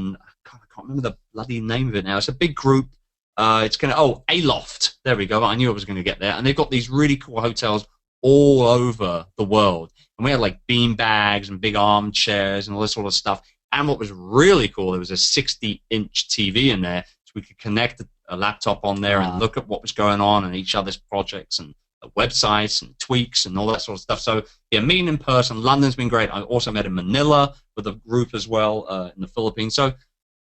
can't remember the bloody name of it now. It's a big group. It's Aloft. There we go. I knew I was going to get there. And they've got these really cool hotels all over the world. And we had like bean bags and big armchairs and all this sort of stuff. And what was really cool, there was a 60-inch TV in there, so we could connect a laptop on there and look at what was going on and each other's projects and websites and tweaks and all that sort of stuff. So yeah, meeting in person. London's been great. I also met in Manila with a group as well in the Philippines. So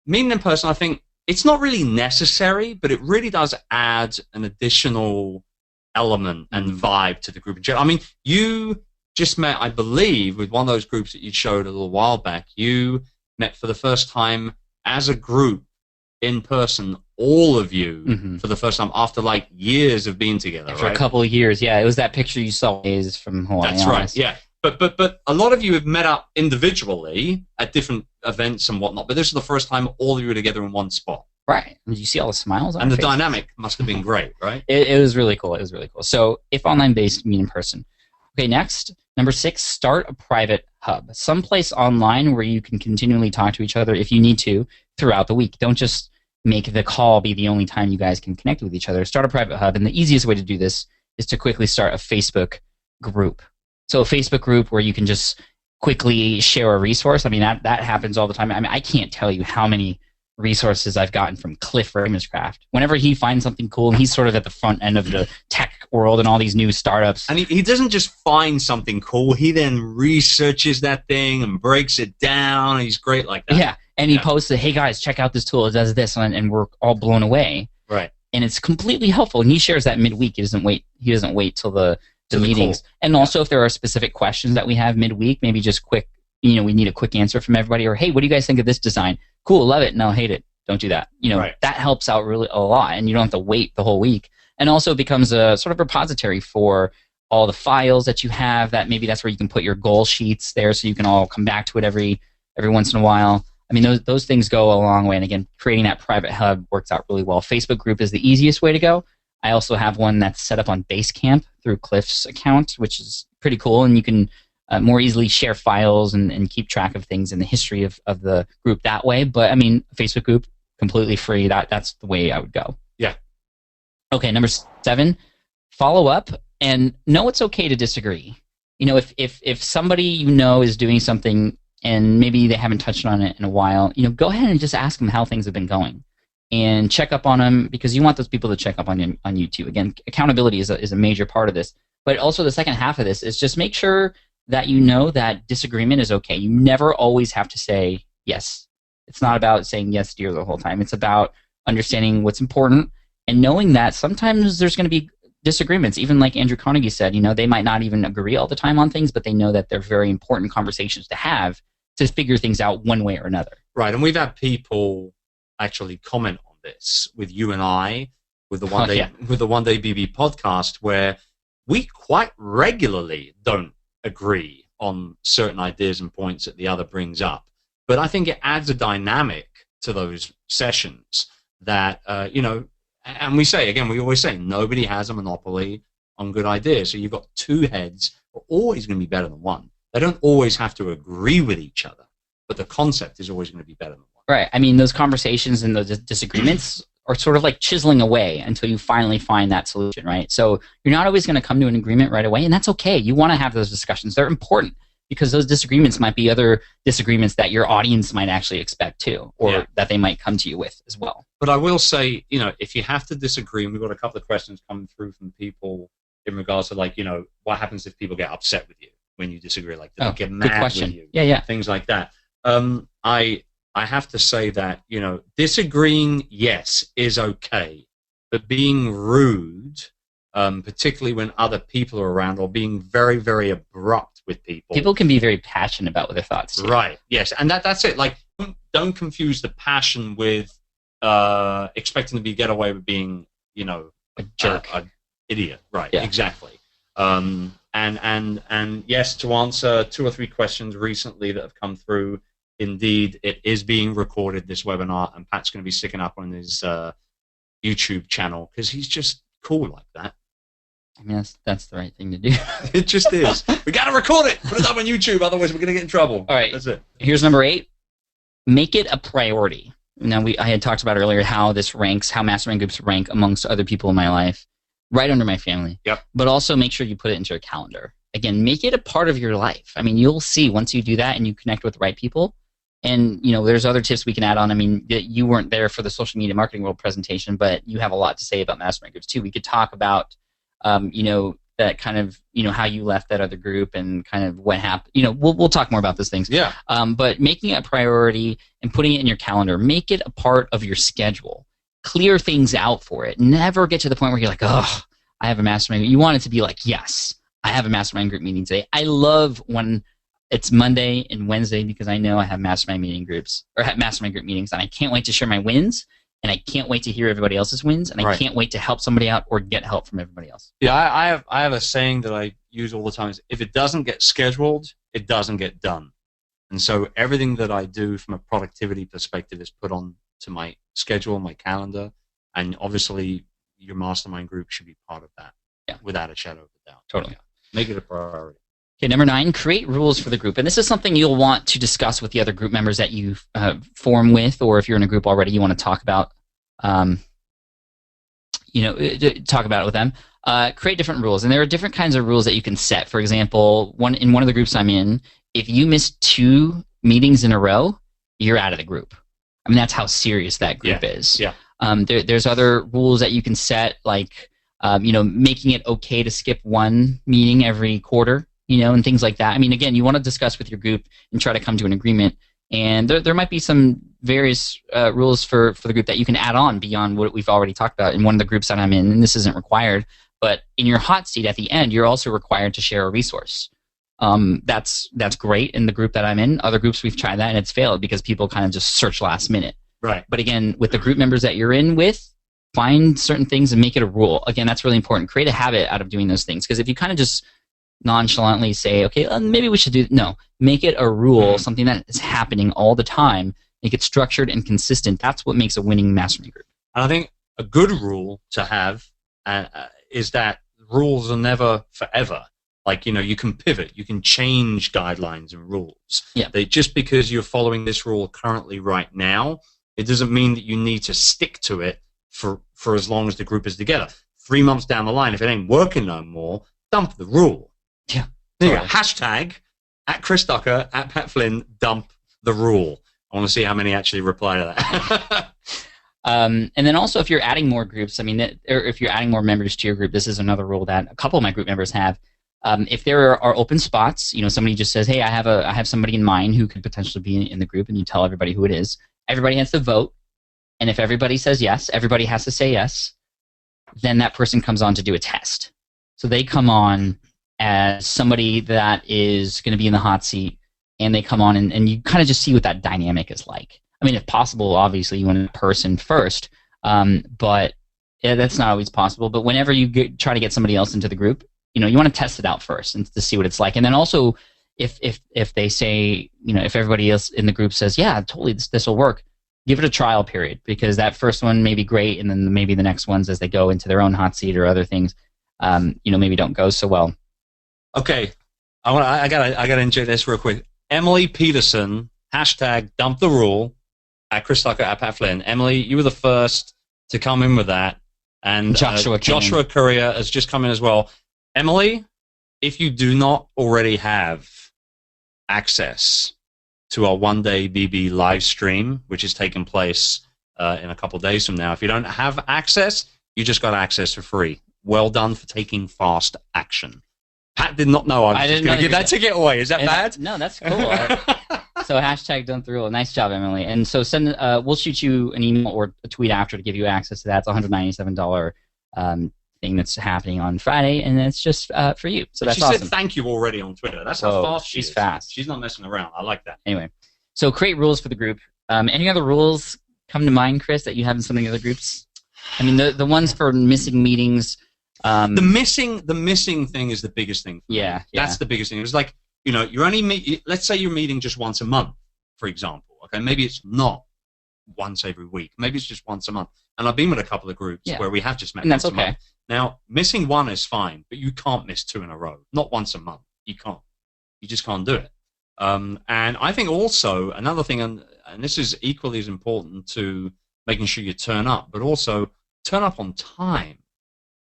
meeting in person, I think it's not really necessary, but it really does add an additional element and vibe to the group. I mean, you just met, I believe, with one of those groups that you showed a little while back. You met for the first time as a group in person, all of you, for the first time after like years of being together. After a couple of years, yeah. It was that picture you saw is from Hawaii. That's right, yeah. But a lot of you have met up individually at different events and whatnot, but this is the first time all of you were together in one spot. Right. Did you see all the smiles on And the faces? dynamic must have been great, right? It was really cool. It was really cool. So if online-based, meet in person. Okay, next, number 6, start a private hub. Someplace online where you can continually talk to each other if you need to throughout the week. Don't just make the call be the only time you guys can connect with each other. Start a private hub, and the easiest way to do this is to quickly start a Facebook group. So a Facebook group where you can just quickly share a resource. I mean, that happens all the time. I mean, I can't tell you how many resources I've gotten from Cliff Ravenscraft. Whenever he finds something cool, and he's sort of at the front end of the tech world and all these new startups. And he doesn't just find something cool, he then researches that thing and breaks it down. He's great like that. Yeah, and he posts it, hey guys, check out this tool, it does this, and we're all blown away. Right. And it's completely helpful, and he shares that midweek. He doesn't wait till the meetings. And also if there are specific questions that we have midweek, maybe just quick, we need a quick answer from everybody, or hey, what do you guys think of this design? Cool, love it. No, hate it. Don't do that. That helps out really a lot, and you don't have to wait the whole week. And also becomes a sort of repository for all the files that you have. That maybe that's where you can put your goal sheets there, so you can all come back to it every once in a while. I mean, those things go a long way. And again, creating that private hub works out really well. Facebook group is the easiest way to go. I also have one that's set up on Basecamp through Cliff's account, which is pretty cool, and you can more easily share files and keep track of things in the history of the group that way. But I mean, Facebook group, completely free. That's the way I would go. Yeah. Okay, number 7, follow up and know it's okay to disagree. If somebody is doing something and maybe they haven't touched on it in a while, go ahead and just ask them how things have been going and check up on them, because you want those people to check up on you too. Again, accountability is a major part of this. But also the second half of this is just make sure that that disagreement is okay. You never always have to say yes. It's not about saying yes, dear, the whole time. It's about understanding what's important and knowing that sometimes there's going to be disagreements. Even like Andrew Carnegie said, they might not even agree all the time on things, but they know that they're very important conversations to have to figure things out one way or another. Right, and we've had people actually comment on this with you and I, with the One Day BB podcast, where we quite regularly don't agree on certain ideas and points that the other brings up. But I think it adds a dynamic to those sessions that, and we always say, nobody has a monopoly on good ideas. So you've got two heads are always going to be better than one. They don't always have to agree with each other, but the concept is always going to be better than one. Right. I mean, those conversations and those disagreements are sort of like chiseling away until you finally find that solution, right? So you're not always going to come to an agreement right away, and that's okay. You want to have those discussions. They're important because those disagreements might be other disagreements that your audience might actually expect too, or that they might come to you with as well. But I will say, if you have to disagree, and we've got a couple of questions coming through from people in regards to what happens if people get upset with you when you disagree, do they get mad with you? Yeah. Things like that. I have to say that, disagreeing, yes, is okay, but being rude, particularly when other people are around, or being very, very abrupt with people. People can be very passionate about their thoughts too. Right, yes, and that's it. Don't confuse the passion with expecting to get away with being, a jerk. An idiot. Right, yeah. Exactly. And yes, to answer 2 or 3 questions recently that have come through, indeed, it is being recorded, this webinar, and Pat's going to be sticking up on his YouTube channel because he's just cool like that. I mean, that's the right thing to do. It just is. We got to record it. Put it up on YouTube, otherwise we're going to get in trouble. All right. That's it. Here's number 8. Make it a priority. Now, I had talked about earlier how mastermind groups rank amongst other people in my life, right under my family. Yep. But also make sure you put it into your calendar. Again, make it a part of your life. I mean, you'll see once you do that and you connect with the right people. And, there's other tips we can add on. I mean, you weren't there for the Social Media Marketing World presentation, but you have a lot to say about mastermind groups too. We could talk about, that kind of, how you left that other group and kind of what happened. We'll talk more about those things. Yeah. But making it a priority and putting it in your calendar, make it a part of your schedule. Clear things out for it. Never get to the point where you're like, oh, I have a mastermind. You want it to be like, yes, I have a mastermind group meeting today. I love when it's Monday and Wednesday because I know I have mastermind group meetings, and I can't wait to share my wins. And I can't wait to hear everybody else's wins, and I can't wait to help somebody out or get help from everybody else. Yeah, I have a saying that I use all the time: is if it doesn't get scheduled, it doesn't get done. And so everything that I do from a productivity perspective is put on to my schedule, my calendar, and obviously your mastermind group should be part of that. Yeah, without a shadow of a doubt. Totally, make it a priority. Okay, number 9, create rules for the group. And this is something you'll want to discuss with the other group members that you form with, or if you're in a group already, you want to talk about, talk about it with them. Create different rules. And there are different kinds of rules that you can set. For example, in one of the groups I'm in, if you miss 2 meetings in a row, you're out of the group. I mean, that's how serious that group is. Yeah. There's other rules that you can set, like, making it okay to skip 1 meeting every quarter. And things like that. I mean, again, you want to discuss with your group and try to come to an agreement. And there might be some various rules for the group that you can add on beyond what we've already talked about in one of the groups that I'm in, and this isn't required. But in your hot seat at the end, you're also required to share a resource. That's great in the group that I'm in. Other groups, we've tried that, and it's failed because people kind of just search last minute. Right. But again, with the group members that you're in with, find certain things and make it a rule. Again, that's really important. Create a habit out of doing those things, because if you kind of just nonchalantly say, okay, maybe we should do, no, make it a rule, something that is happening all the time. Make it structured and consistent. That's what makes a winning mastermind group. And I think a good rule to have is that rules are never forever. Like, you can pivot, you can change guidelines and rules. Yeah. Just because you're following this rule currently right now, it doesn't mean that you need to stick to it for as long as the group is together. 3 months down the line, if it ain't working no more, dump the rule. Yeah. There you go. Hashtag @ChrisDucker, @PatFlynn, dump the rule. I want to see how many actually reply to that. And then also, if you're adding more groups, or if you're adding more members to your group, this is another rule that a couple of my group members have. If there are open spots, somebody just says, hey, I have somebody in mind who could potentially be in the group, and you tell everybody who it is. Everybody has to vote, and if everybody says yes, everybody has to say yes. Then that person comes on to do a test. So they come on as somebody that is going to be in the hot seat, and they come on and you kind of just see what that dynamic is like. I mean, if possible, obviously you want a person first, but that's not always possible. But whenever you try to get somebody else into the group, you want to test it out first and to see what it's like. And then also, if they say, if everybody else in the group says, yeah, totally, this will work, give it a trial period, because that first one may be great, and then maybe the next ones, as they go into their own hot seat or other things, maybe don't go so well. Okay, I gotta enjoy this real quick. Emily Peterson, hashtag dump the rule, @ChrisDucker, @PatFlynn. Emily, you were the first to come in with that, and Joshua Courier has just come in as well. Emily, if you do not already have access to our one-day BB live stream, which is taking place in a couple of days from now, if you don't have access, you just got access for free. Well done for taking fast action. Pat did not know I was going to give that ticket away. Is that bad? No, that's cool. So hashtag dump the rule. Nice job, Emily. And so we'll shoot you an email or a tweet after to give you access to that. It's a $197 thing that's happening on Friday, and it's just for you. So that's awesome. She said thank you already on Twitter. That's how fast she's fast. She's not messing around. I like that. Anyway, so create rules for the group. Any other rules come to mind, Chris, that you have in some of the other groups? I mean, the ones for missing meetings. The missing thing is the biggest thing. Yeah, that's the biggest thing. It was like, you're only let's say you're meeting just once a month, for example. Okay, maybe it's not once every week. Maybe it's just once a month. And I've been with a couple of groups where we have just met once a month. Now, missing one is fine, but you can't miss 2 in a row. Not once a month. You can't. You just can't do it. And I think also another thing, and this is equally as important to making sure you turn up, but also turn up on time.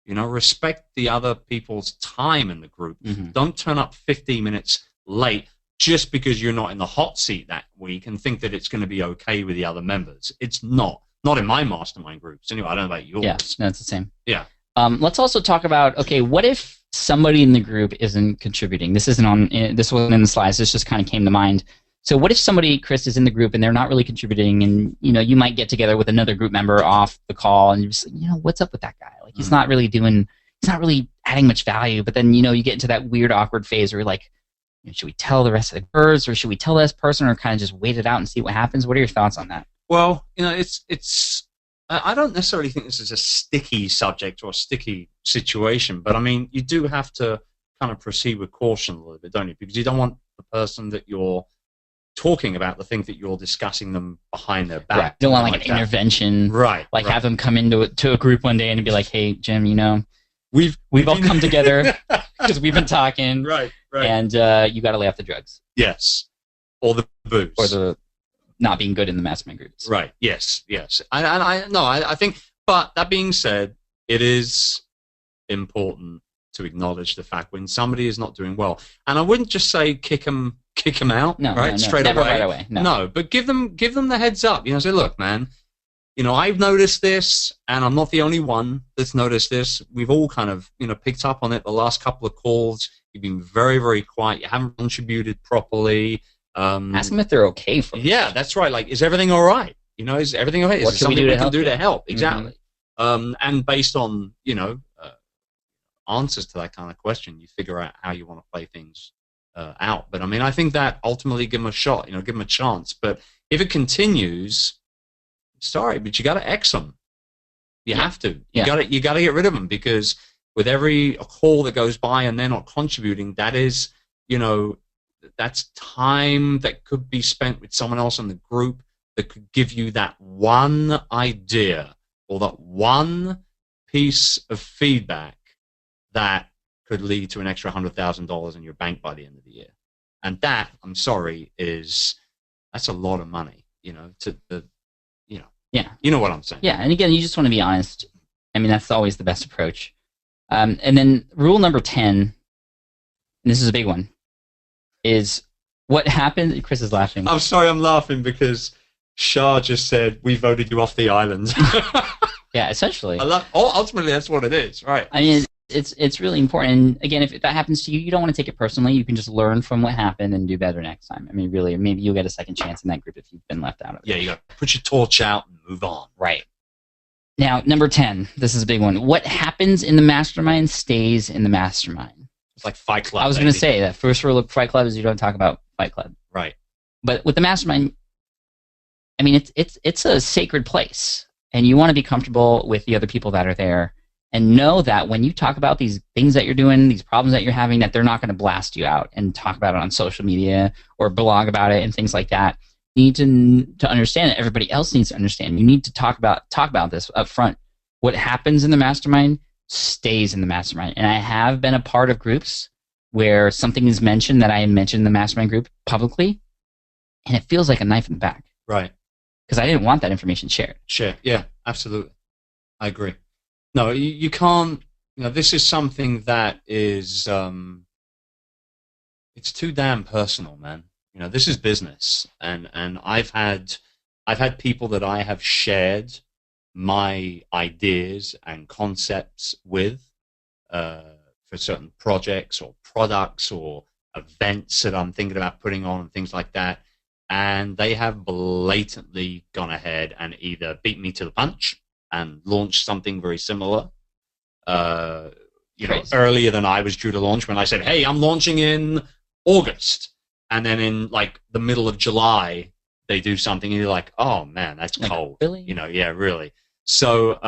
Respect the other people's time in the group. Mm-hmm. Don't turn up 15 minutes late just because you're not in the hot seat that week and think that it's going to be okay with the other members. It's not. Not in my mastermind groups. Anyway, I don't know about yours. Yeah, no, it's the same. Yeah. Let's also talk about, okay, what if somebody in the group isn't contributing? This wasn't in the slides. This just kind of came to mind. So what if somebody, Chris, is in the group and they're not really contributing, and you might get together with another group member off the call, and you just, what's up with that guy? Like he's not really adding much value. But then you get into that weird, awkward phase where you're like, should we tell the rest of the birds, or should we tell this person, or kind of just wait it out and see what happens? What are your thoughts on that? Well, it's. I don't necessarily think this is a sticky subject or a sticky situation, but I mean, you do have to kind of proceed with caution a little bit, don't you? Because you don't want the person that you're talking about to think that you're discussing them behind their back. Right. You don't want like an intervention. Right. Like have them come into a group one day and be like, hey, Jim, we've all come together because we've been talking. Right. And you got to lay off the drugs. Yes. Or the booze. Or the not being good in the mastermind groups. Right. Yes. I think, but that being said, it is important to acknowledge the fact when somebody is not doing well. And I wouldn't just say kick them out, straight never away. Right away. No, but give them the heads up. Say, look, man, I've noticed this, and I'm not the only one that's noticed this. We've all kind of, picked up on it the last couple of calls. You've been very, very quiet. You haven't contributed properly. Ask them if they're okay for it. Yeah, that's right. Like, is everything all right? Is everything okay? What is can there something we can do you? to help? Exactly. And based on, answers to that kind of question, you figure out how you want to play things out. But I mean, I think that ultimately give them a shot, give them a chance. But if it continues, sorry, but you got to X them. You have to. You got to get rid of them, because with every call that goes by and they're not contributing, that is, that's time that could be spent with someone else in the group that could give you that one idea or that one piece of feedback that could lead to an extra $100,000 in your bank by the end of the year. And that, I'm sorry, that's a lot of money, Yeah. You know what I'm saying? Yeah, and again, you just want to be honest. I mean, that's always the best approach. And then rule number 10, and this is a big one, is what happens. Chris is laughing. I'm sorry, I'm laughing because Shah just said, we voted you off the island. Yeah, essentially. Ultimately, that's what it is, right? I mean, it's really important. And again, if that happens to you, you don't want to take it personally. You can just learn from what happened and do better next time. I mean, really, maybe you'll get a second chance in that group if you've been left out of it. Yeah, you got to put your torch out and move on. Right. Now, number 10, this is a big one. What happens in the mastermind stays in the mastermind. It's like Fight Club. I was going to say that first rule of Fight Club is you don't talk about Fight Club. Right. But with the mastermind, I mean, it's a sacred place, and you want to be comfortable with the other people that are there, and know that when you talk about these things that you're doing, these problems that you're having, that they're not going to blast you out and talk about it on social media or blog about it and things like that. You need to understand that everybody else needs to understand. You need to talk about this up front. What happens in the mastermind stays in the mastermind. And I have been a part of groups where something is mentioned that I mentioned in the mastermind group publicly, and it feels like a knife in the back. Right. Because I didn't want that information shared. Yeah, absolutely. I agree. No, you can't. This is something that is. It's too damn personal, man. This is business, and I've had people that I have shared my ideas and concepts with for certain projects or products or events that I'm thinking about putting on and things like that, and they have blatantly gone ahead and either beat me to the punch and launched something very similar, earlier than I was due to launch, when I said, hey, I'm launching in August. And then in like the middle of July, they do something and you're like, oh man, that's cold. Really? Yeah, really. So,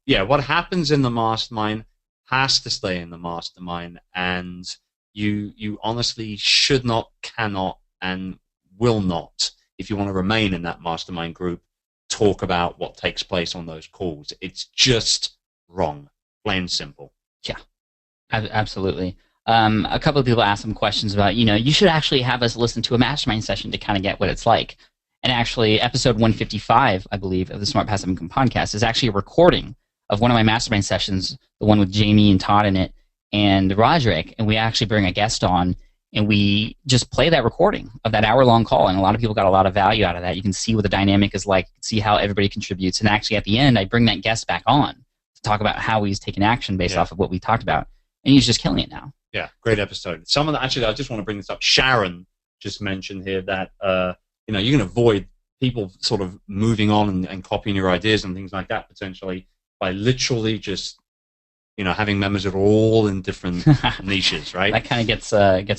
what happens in the mastermind has to stay in the mastermind, and you honestly should not, cannot, and will not, if you want to remain in that mastermind group, talk about what takes place on those calls. It's just wrong, plain and simple. Yeah, absolutely. A couple of people asked some questions about, you should actually have us listen to a mastermind session to kind of get what it's like. And actually, episode 155, I believe, of the Smart Passive Income podcast is actually a recording of one of my mastermind sessions, the one with Jamie and Todd in it, and Roderick. And we actually bring a guest on, and we just play that recording of that hour-long call. And a lot of people got a lot of value out of that. You can see what the dynamic is like, see how everybody contributes. And actually, at the end, I bring that guest back on talk about how he's taken action based off of what we talked about, and he's just killing it now. Yeah, great episode. Someone that actually, I just want to bring this up. Sharon just mentioned here that you know, you can avoid people sort of moving on and copying your ideas and things like that potentially by literally just, you know, having members that are all in different niches, right? That kind of gets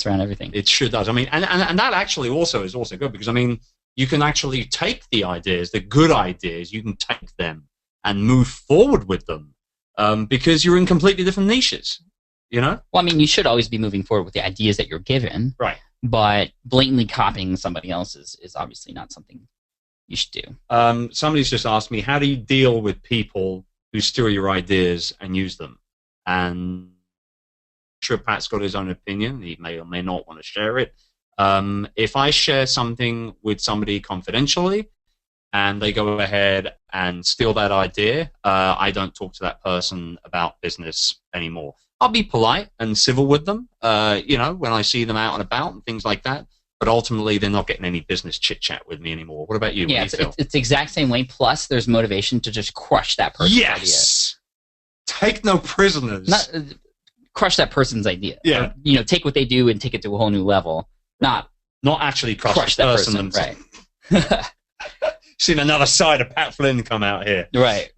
around everything. It sure does. I mean, and that actually also is also good because, I mean, you can actually take the ideas, the good ideas, you can take them and move forward with them because you're in completely different niches, you know? Well, I mean, you should always be moving forward with the ideas that you're given. Right. But blatantly copying somebody else is obviously not something you should do. Somebody's just asked me, how do you deal with people who steal your ideas and use them? And I'm sure Pat's got his own opinion. He may or may not want to share it. If I share something with somebody confidentially and they go ahead and steal that idea, I don't talk to that person about business anymore. I'll be polite and civil with them, you know, when I see them out and about and things like that. But ultimately, they're not getting any business chit-chat with me anymore. What about you? Yeah, what do you feel? it's the exact same way. Plus, there's motivation to just crush that person's idea. Take no prisoners. Crush that person's idea. Yeah. Or, you know, take what they do and take it to a whole new level. Not actually crush that person. Right. Seen another side of Pat Flynn come out here. Right.